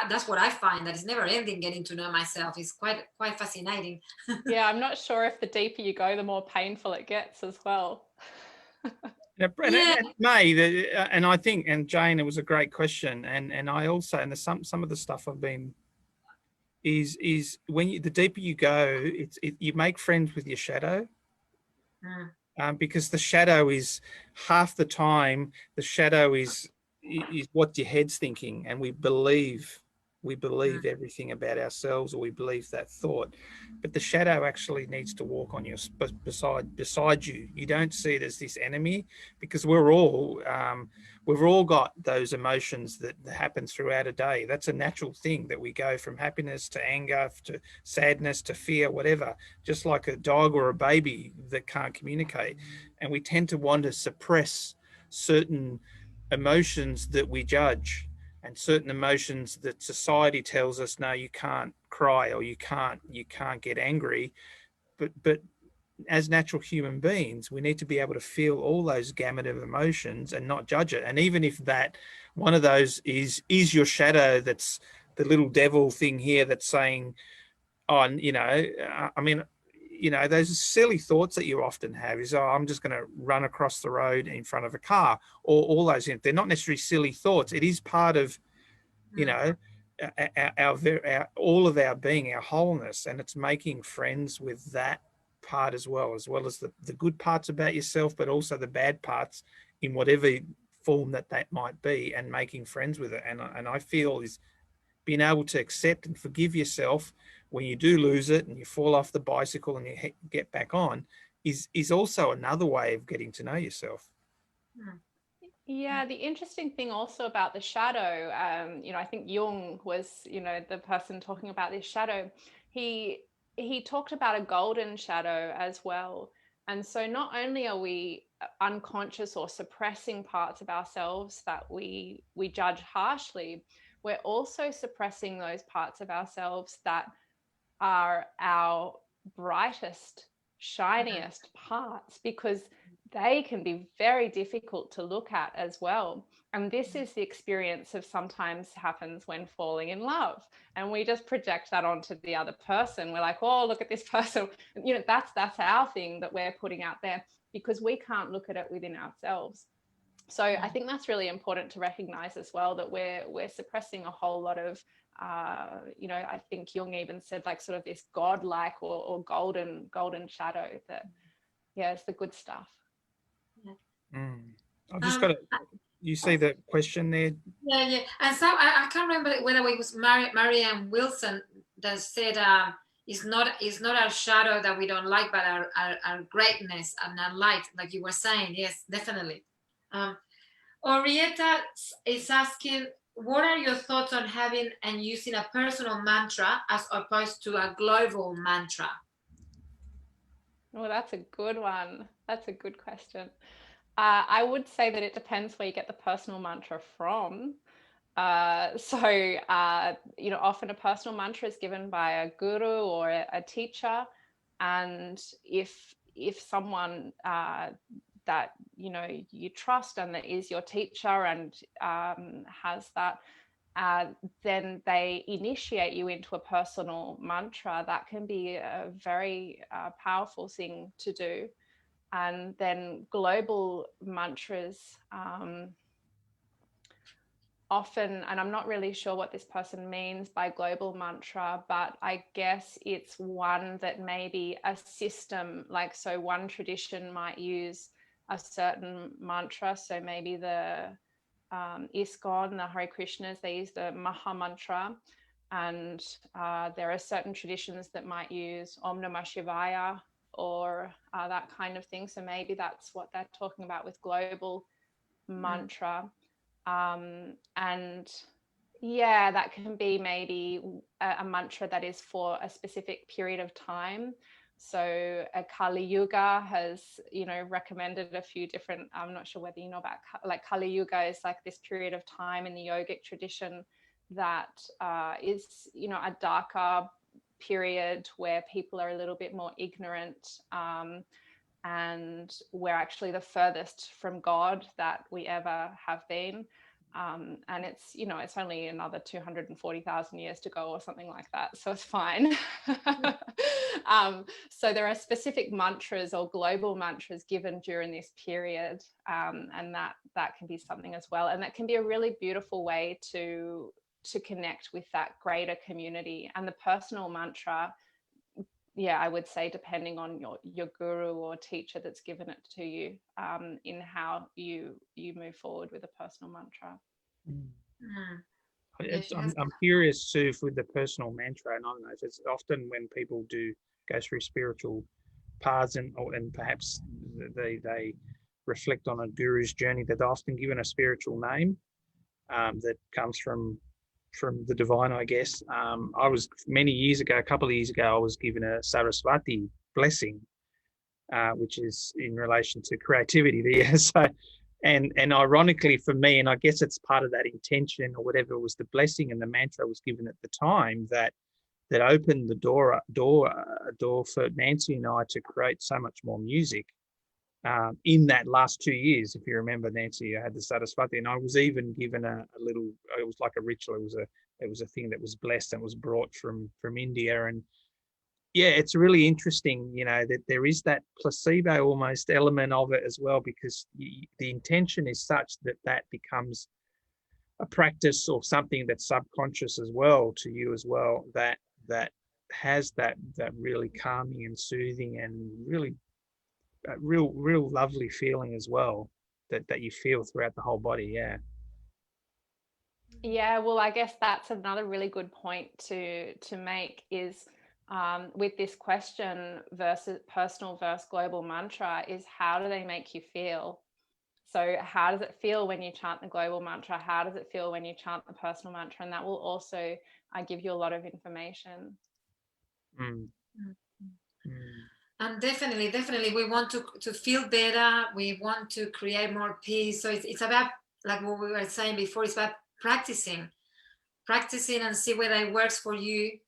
that's what I find, that it's never ending getting to know myself. It's quite fascinating. Yeah, I'm not sure if the deeper you go, the more painful it gets as well. and May, and I think, and Jane, it was a great question, and I also, and some of the stuff I've been is when the deeper you go, you make friends with your shadow. Because the shadow is, half the time, the shadow is what your head's thinking, and we believe everything about ourselves, or we believe that thought. But the shadow actually needs to walk on your beside you. You don't see it as this enemy, because we've all got those emotions that happen throughout a day. That's a natural thing, that we go from happiness to anger to sadness to fear, whatever, just like a dog or a baby that can't communicate. And we tend to want to suppress certain emotions that we judge, and certain emotions that society tells us, no, you can't cry, or you can't get angry. But as natural human beings, we need to be able to feel all those gamut of emotions and not judge it. And even if that one of those is your shadow, that's the little devil thing here that's saying, oh, you know, I mean, you know, those silly thoughts that you often have is, oh, I'm just going to run across the road in front of a car, or all those, they're not necessarily silly thoughts. It is part of, you know, our all of our being, our wholeness, and it's making friends with that part as well as the good parts about yourself, but also the bad parts in whatever form that might be, and making friends with it. And I feel is being able to accept and forgive yourself when you do lose it and you fall off the bicycle and you get back on is also another way of getting to know yourself. Yeah, the interesting thing also about the shadow, you know, I think Jung was, you know, the person talking about this shadow. He talked about a golden shadow as well. And so not only are we unconscious or suppressing parts of ourselves that we judge harshly, we're also suppressing those parts of ourselves that are our brightest, shiniest parts, because they can be very difficult to look at as well. And this is the experience of sometimes happens when falling in love, and we just project that onto the other person. We're like, oh, look at this person, you know, that's our thing that we're putting out there, because we can't look at it within ourselves. So I think that's really important to recognize as well, that we're suppressing a whole lot of you know, I think Jung even said, like, sort of this godlike or golden shadow, that, yeah, it's the good stuff. I've just got you see the question there? Yeah. And so I can't remember whether it was Marianne Wilson that said, it's not our shadow that we don't like, but our greatness and our light, like you were saying. Yes, definitely. Orietta is asking, what are your thoughts on having and using a personal mantra as opposed to a global mantra? Well, that's a good one. That's a good question. I would say that it depends where you get the personal mantra from. Often a personal mantra is given by a guru or a teacher, and if someone that you trust and that is your teacher and has that, then they initiate you into a personal mantra. That can be a very powerful thing to do. And then global mantras, often, and I'm not really sure what this person means by global mantra, but I guess it's one that maybe a system, like, so one tradition might use a certain mantra. So maybe the ISKCON, the Hare Krishnas, they use the Maha Mantra. And there are certain traditions that might use Om Namah Shivaya or that kind of thing. So maybe that's what they're talking about with global mantra. And yeah, that can be maybe a mantra that is for a specific period of time. So Kali Yuga has, recommended a few different, I'm not sure whether you know about, like Kali Yuga is like this period of time in the yogic tradition that is, a darker period where people are a little bit more ignorant, and we're actually the furthest from God that we ever have been. And it's, it's only another 240,000 years to go or something like that. So it's fine. So there are specific mantras or global mantras given during this period. And that can be something as well. And that can be a really beautiful way to connect with that greater community. And the personal mantra, I would say, depending on your guru or teacher that's given it to you, in how you move forward with a personal mantra. I'm curious too with the personal mantra, and I don't know if it's often when people do go through spiritual paths and perhaps they reflect on a guru's journey, that they're often given a spiritual name that comes from the divine, I guess. I was a couple of years ago, I was given a Saraswati blessing, which is in relation to creativity there. So, and ironically for me, and I guess it's part of that intention or whatever, was the blessing and the mantra was given at the time that opened the door for Nancy and I to create so much more music. In that last 2 years, if you remember, Nancy, I had the Saraswati, and I was even given a little. It was like a ritual. It was a thing that was blessed and was brought from India, and yeah, it's really interesting, that there is that placebo almost element of it as well, because the intention is such that becomes a practice or something that's subconscious as well to you as well, that has that really calming and soothing and really real lovely feeling as well that you feel throughout the whole body. Yeah, well, I guess that's another really good point to make is, with this question versus personal versus global mantra, is how do they make you feel? So how does it feel when you chant the global mantra? How does it feel when you chant the personal mantra? And that will also give you a lot of information. And definitely we want to feel better. We want to create more peace. So it's about, like what we were saying before, it's about practicing and see whether it works for you.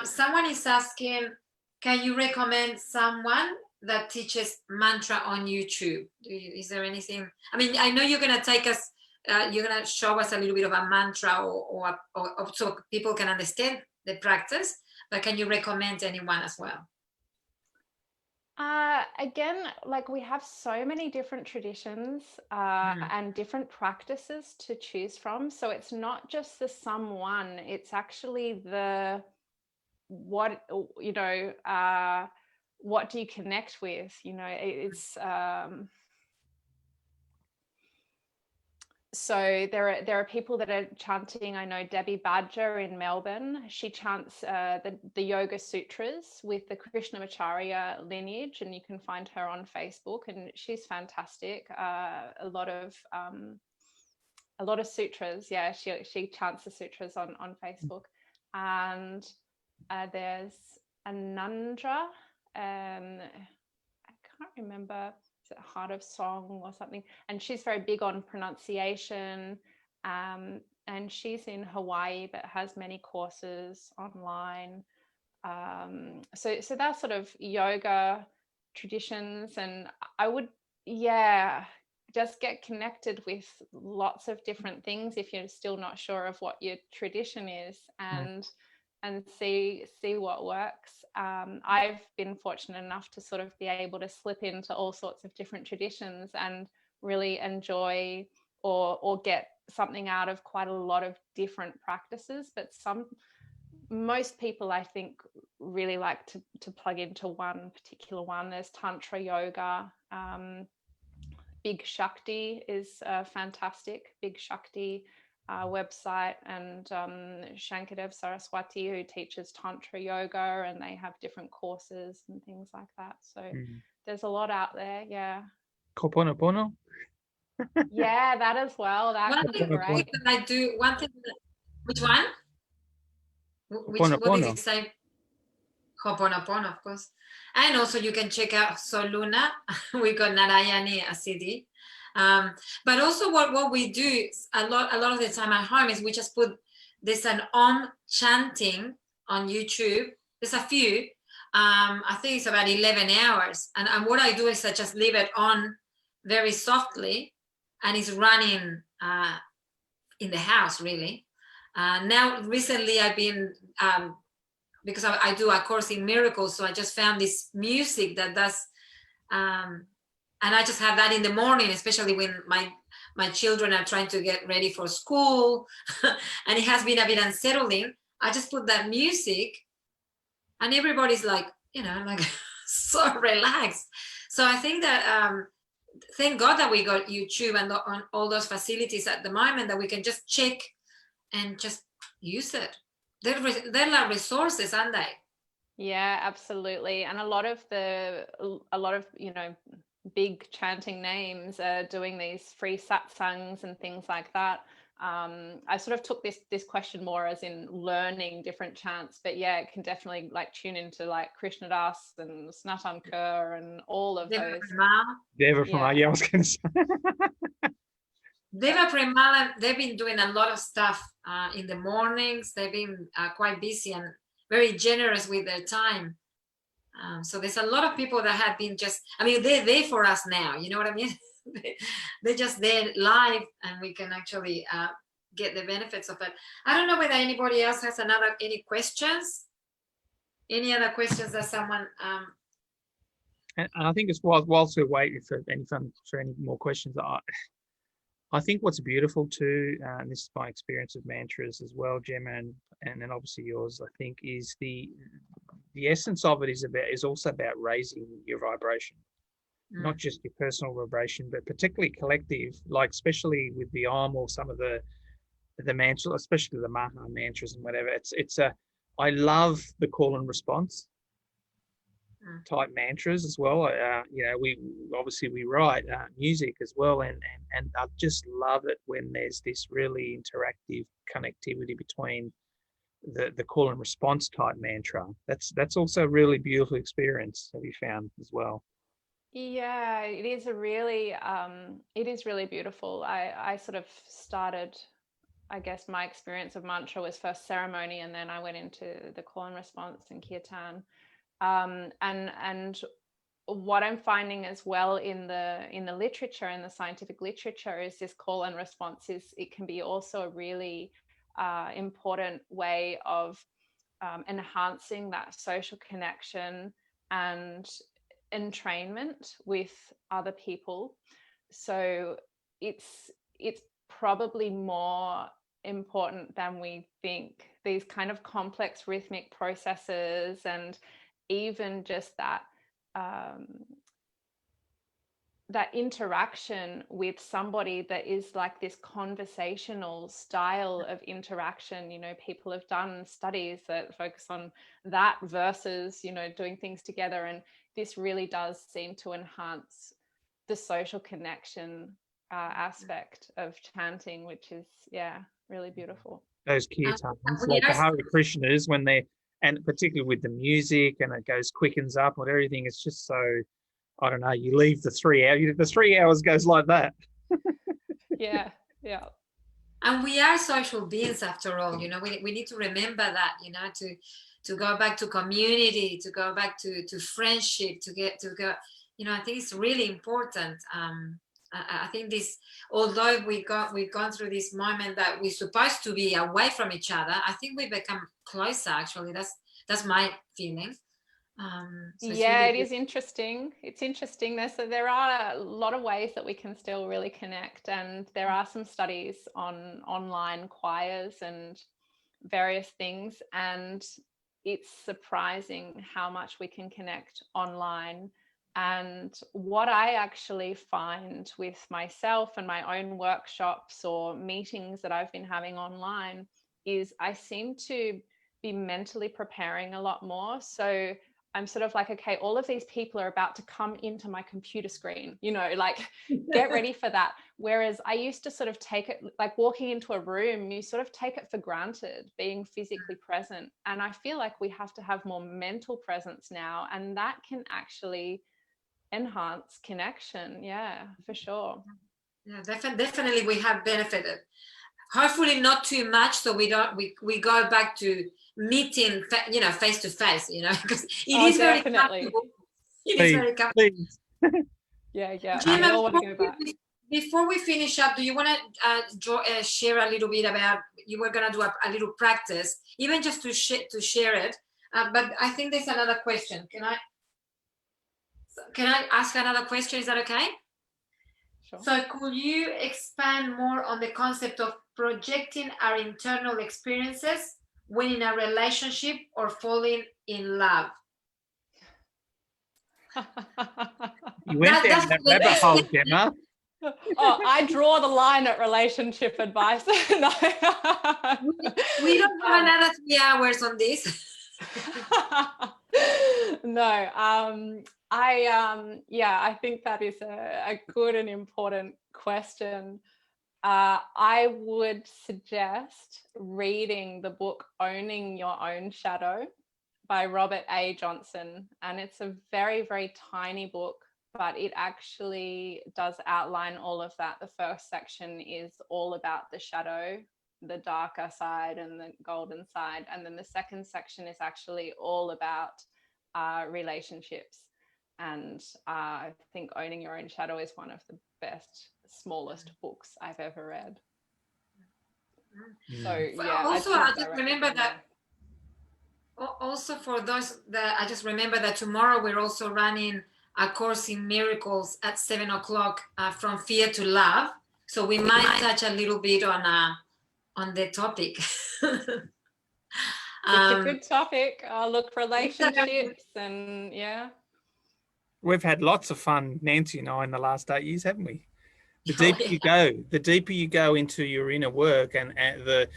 Someone is asking, can you recommend someone that teaches mantra on YouTube? Is there anything? I mean, I know you're going to take us, you're going to show us a little bit of a mantra or so people can understand the practice, but can you recommend anyone as well? Again, like we have so many different traditions and different practices to choose from. So it's not just the someone, it's actually what do you connect with? It's So there are people that are chanting. I know Debbie Badger in Melbourne. She chants the Yoga Sutras with the Krishnamacharya lineage, and you can find her on Facebook. And she's fantastic. A lot of sutras. Yeah, she chants the sutras on Facebook. And there's Anandra. I can't remember. Heart of Song or something, and she's very big on pronunciation, and she's in Hawaii but has many courses online. So that's sort of yoga traditions, and I would just get connected with lots of different things if you're still not sure of what your tradition is, and see what works. I've been fortunate enough to sort of be able to slip into all sorts of different traditions and really enjoy or get something out of quite a lot of different practices. But most people, I think, really like to plug into one particular one. There's Tantra yoga. Big Shakti is fantastic. Big Shakti website, and Shankadev Saraswati, who teaches Tantra yoga, and they have different courses and things like that. So there's a lot out there. Yeah. Ho'oponopono. Yeah, that as well. That would be great. I do one thing. Which one? What did you say? Ho'oponopono, of course. And also you can check out Soluna. We got Narayani CD. But also what we do a lot of the time at home is we just put there's an Om chanting on YouTube. There's a few. I think it's about 11 hours. And what I do is I just leave it on very softly, and it's running in the house, really. Now, recently I've been, because I do a course in miracles, so I just found this music that does, and I just have that in the morning, especially when my children are trying to get ready for school, and it has been a bit unsettling. I just put that music, and everybody's like, like so relaxed. So I think that, thank God that we got YouTube and on all those facilities at the moment that we can just check and just use it. They're like resources, aren't they? Yeah, absolutely. And a lot of big chanting names are doing these free satsangs and things like that. I sort of took this question more as in learning different chants, but yeah, it can definitely like tune into like Krishnadas and Snatan Kur and all of those. Deva Premal, yeah, I was going to say. Deva Premal, they've been doing a lot of stuff in the mornings. They've been quite busy and very generous with their time. So there's a lot of people that have been they're there for us now, you know what I mean? They're just there live, and we can actually get the benefits of it. I don't know whether anybody else has any questions? Any other questions that someone... And I think it's whilst we're waiting for any more questions, I think what's beautiful too, and this is my experience of mantras as well, Gemma, and then obviously yours, I think, is the essence of it is also about raising your vibration, not just your personal vibration, but particularly collective, like especially with the Om or some of the mantras, especially the Maha mantras and whatever. I love the call and response type mantras as well. We write music as well, and I just love it when there's this really interactive connectivity between the call and response type mantra. That's also a really beautiful experience, have you found as well? Yeah, it is really beautiful. I sort of started, I guess my experience of mantra was first ceremony, and then I went into the call and response and kirtan. And what I'm finding as well in the literature, in the scientific literature, is this call and response it can be also a really important way of enhancing that social connection and entrainment with other people. So it's probably more important than we think, these kind of complex rhythmic processes, and even just that that interaction with somebody that is like this conversational style of interaction. You know, people have done studies that focus on that versus, you know, doing things together, and this really does seem to enhance the social connection aspect of chanting, which is, yeah, really beautiful. Those kirtans, we like the are Hare Krishnas, when they're, and particularly with the music and it goes quickens up and everything, it's just so, I don't know, you leave the 3 hours, the 3 hours goes like that. Yeah, yeah. And we are social beings after all, you know, we need to remember that, you know, to go back to community, to go back to friendship, to go, you know, I think it's really important. I think this, although we've gone through this moment that we're supposed to be away from each other, I think we become closer. Actually, that's my feeling. So yeah, really it is interesting. It's interesting. There are a lot of ways that we can still really connect, and there are some studies on online choirs and various things, and it's surprising how much we can connect online. And what I actually find with myself and my own workshops or meetings that I've been having online is I seem to be mentally preparing a lot more. So I'm sort of like, okay, all of these people are about to come into my computer screen, you know, like get ready for that. Whereas I used to sort of take it, like walking into a room, you sort of take it for granted, being physically present. And I feel like we have to have more mental presence now, and that can actually enhance connection. Yeah, for sure. Yeah, definitely we have benefited. Hopefully not too much, so we go back to meeting, you know, face to face, you know, because it is very comfortable. It is very comfortable. Please. Yeah, Gemma, we all want to go back. Before we finish up, do you want to share a little bit about, you were going to do a little practice, even just to share it, but I think there's another question. Can I ask another question? Is that okay? Sure. So could you expand more on the concept of projecting our internal experiences when in a relationship or falling in love? You went down that rabbit hole, Gemma. Oh, I draw the line at relationship advice. No. We don't have another 3 hours on this. No, I think that is a good and important question. I would suggest reading the book Owning Your Own Shadow by Robert A. Johnson. And it's a very, very tiny book, but it actually does outline all of that. The first section is all about the shadow, the darker side and the golden side. And then the second section is actually all about relationships. And I think Owning Your Own Shadow is one of the best, smallest books I've ever read. So yeah. Also, I just remember that. Also, for those that I just remember that tomorrow we're also running a course in miracles at 7 o'clock from fear to love. So we might touch a little bit on the topic. It's a good topic. Look, relationships and yeah. We've had lots of fun, Nancy and I, in the last 8 years, haven't we? The deeper you go into your inner work, and the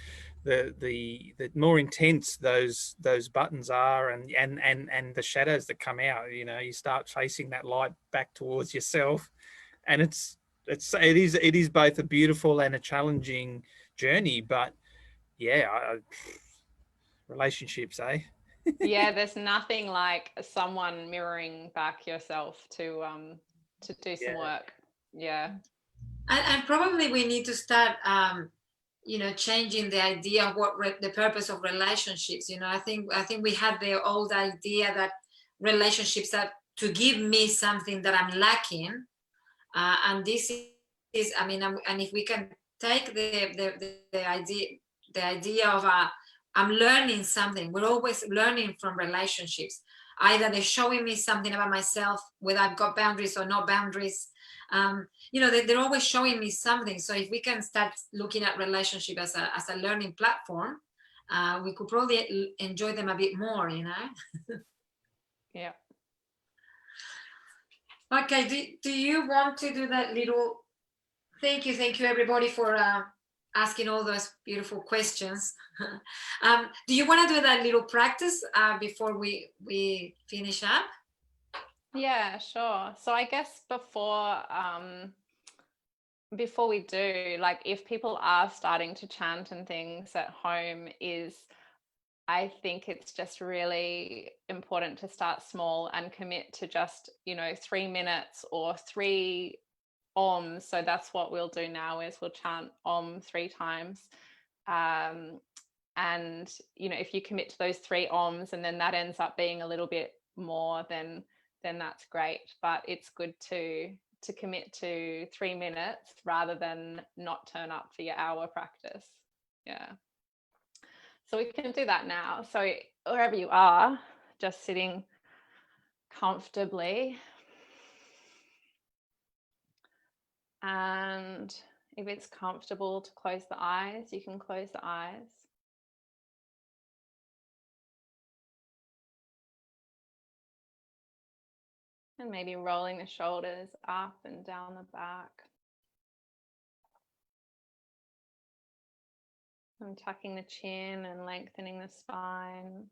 more intense those buttons are, and the shadows that come out, you know, you start facing that light back towards yourself, and it is both a beautiful and a challenging journey. But yeah, relationships, eh? Yeah, there's nothing like someone mirroring back yourself to do some work. Yeah. And probably we need to start you know, changing the idea of what the purpose of relationships. You know, I think we had the old idea that relationships are to give me something that I'm lacking, and this is, I mean, and if we can take the idea of I'm learning something. We're always learning from relationships. Either they're showing me something about myself, whether I've got boundaries or no boundaries. You know, they're always showing me something. So if we can start looking at relationship as a learning platform, we could probably enjoy them a bit more, you know? Yeah. Okay, do you want to do that little, thank you everybody for asking all those beautiful questions. Do you want to do that little practice before we finish up? Yeah, sure. So I guess before we do, like if people are starting to chant and things at home, I think it's just really important to start small and commit to just, 3 minutes or 3 Om. So that's what we'll do now, is we'll chant Om 3 times. And, if you commit to those 3 Oms and then that ends up being a little bit more, then that's great. But it's good to commit to 3 minutes rather than not turn up for your hour practice. Yeah. So we can do that now. So wherever you are, just sitting comfortably. And if it's comfortable to close the eyes, you can close the eyes. And maybe rolling the shoulders up and down the back. And tucking the chin and lengthening the spine.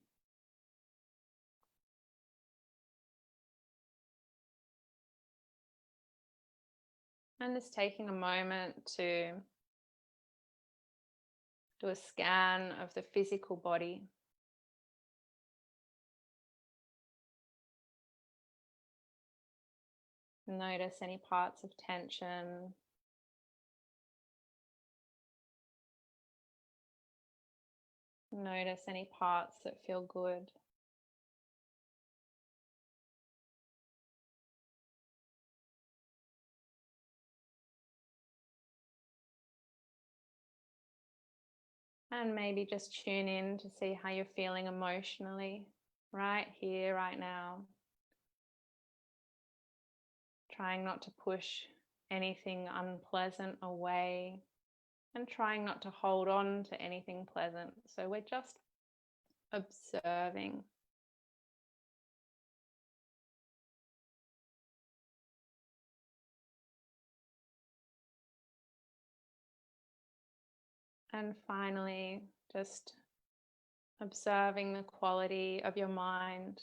And just taking a moment to do a scan of the physical body. Notice any parts of tension. Notice any parts that feel good. And maybe just tune in to see how you're feeling emotionally right here, right now. Trying not to push anything unpleasant away and trying not to hold on to anything pleasant. So we're just observing. And finally, just observing the quality of your mind.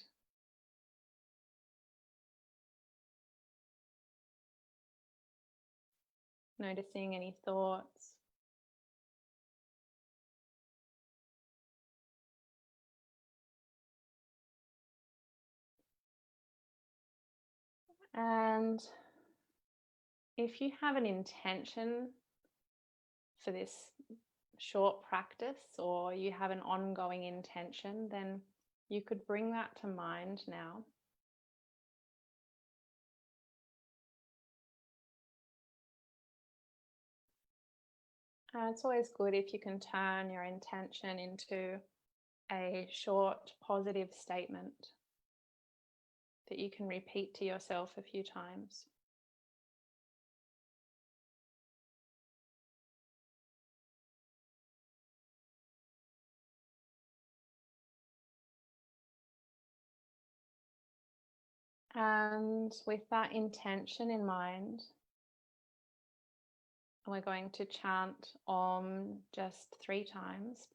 Noticing any thoughts. And if you have an intention for this short practice, or you have an ongoing intention, then you could bring that to mind now. It's always good if you can turn your intention into a short positive statement that you can repeat to yourself a few times. And with that intention in mind, we're going to chant Om just 3 times.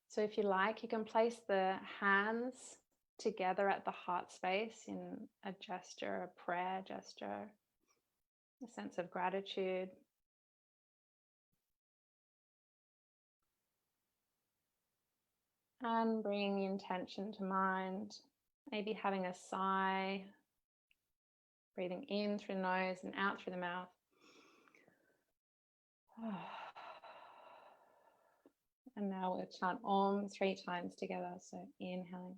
So if you like, you can place the hands together at the heart space in a gesture, a prayer gesture, a sense of gratitude. And bringing the intention to mind, maybe having a sigh, breathing in through the nose and out through the mouth. And now we'll chant Om 3 times together. So inhaling.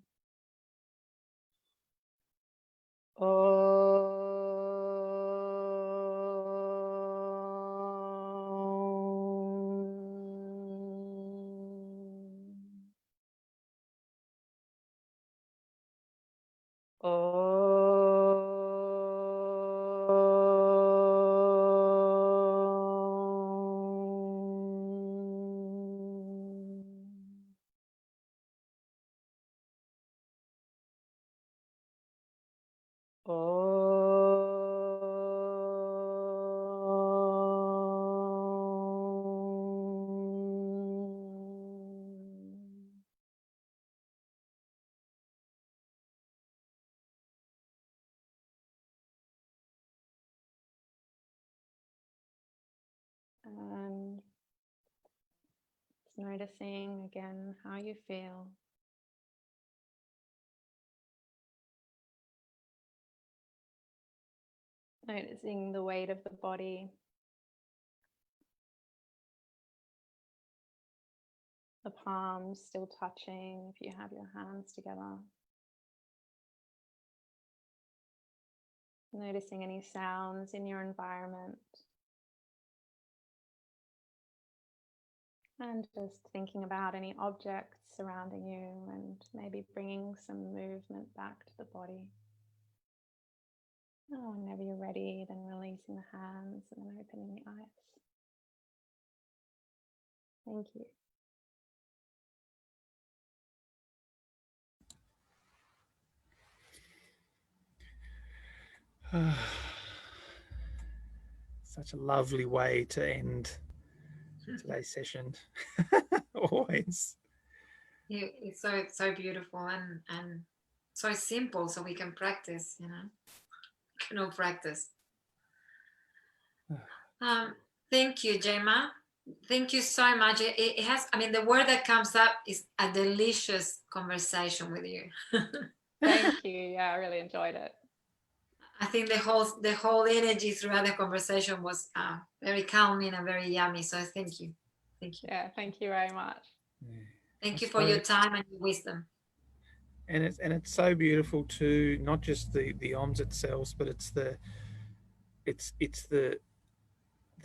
Oh. And noticing again how you feel. Noticing the weight of the body. The palms still touching if you have your hands together. Noticing any sounds in your environment. And just thinking about any objects surrounding you and maybe bringing some movement back to the body. Oh, whenever you're ready, then releasing the hands and then opening the eyes. Thank you. Such a lovely way to end today's session. Always. Yeah, it's so beautiful and so simple, so we can practice, you know. We can all practice. Thank you, Gemma. Thank you so much. It has, I mean, the word that comes up is a delicious conversation with you. Thank you. Yeah, I really enjoyed it. I think the whole energy throughout the conversation was very calming and very yummy. So thank you. Thank you. Yeah, thank you very much. Yeah. Thank you for your time and your wisdom. And it's so beautiful too, not just the OMS itself, but it's the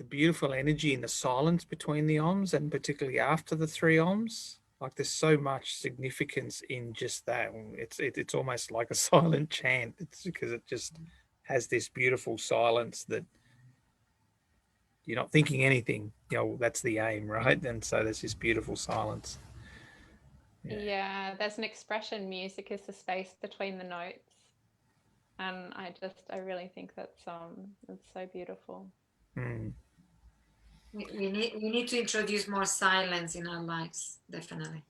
beautiful energy in the silence between the OMS, and particularly after the 3 OMS. Like there's so much significance in just that. It's almost like a silent chant. It's because it just has this beautiful silence that you're not thinking anything. You know, that's the aim, right? And so there's this beautiful silence. Yeah, there's an expression, music is the space between the notes. And I really think that's it's so beautiful. Mm. We need to introduce more silence in our lives, definitely.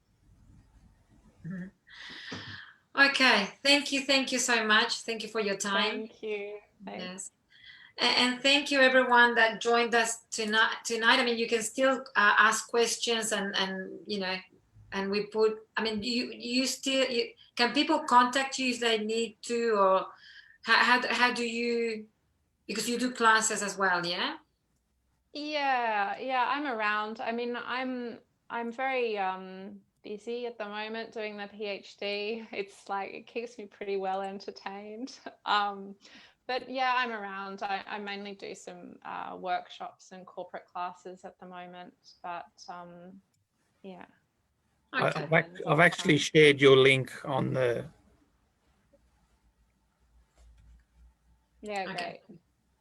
Okay, thank you so much. Thank you for your time. Thank you. Thanks. Yes. And thank you everyone that joined us tonight. I mean, you can still ask questions and you know, and we put, I mean, can people contact you if they need to, or how do you, because you do classes as well, yeah? Yeah, I'm around. I mean, I'm very busy at the moment doing the PhD. It's like it keeps me pretty well entertained. But yeah, I'm around. I mainly do some workshops and corporate classes at the moment. But yeah. Okay. I've actually shared your link on the. Yeah, great. Okay.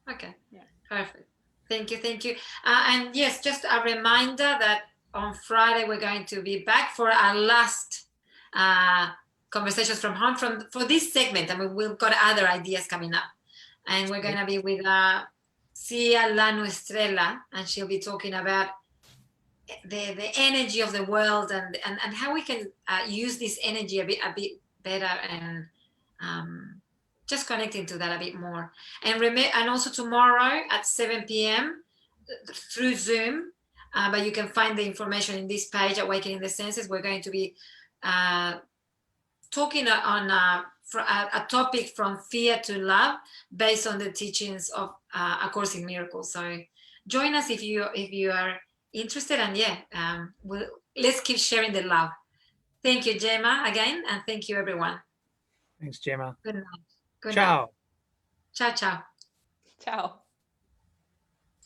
Okay. Yeah. Perfect. Thank you. And yes, just a reminder that on Friday we're going to be back for our last conversations from home for this segment. I mean, we've got other ideas coming up, and we're going to be with Cia La Nuestrela, and she'll be talking about the energy of the world and how we can use this energy a bit better, and just connecting to that a bit more. And also tomorrow at 7 p.m. through Zoom, but you can find the information in this page, Awakening the Senses. We're going to be talking on a topic from fear to love, based on the teachings of A Course in Miracles. So join us if you are interested, and let's keep sharing the love. Thank you, Gemma, again, and thank you, everyone. Thanks, Gemma. Good night. Good Ciao. night. Ciao. Ciao.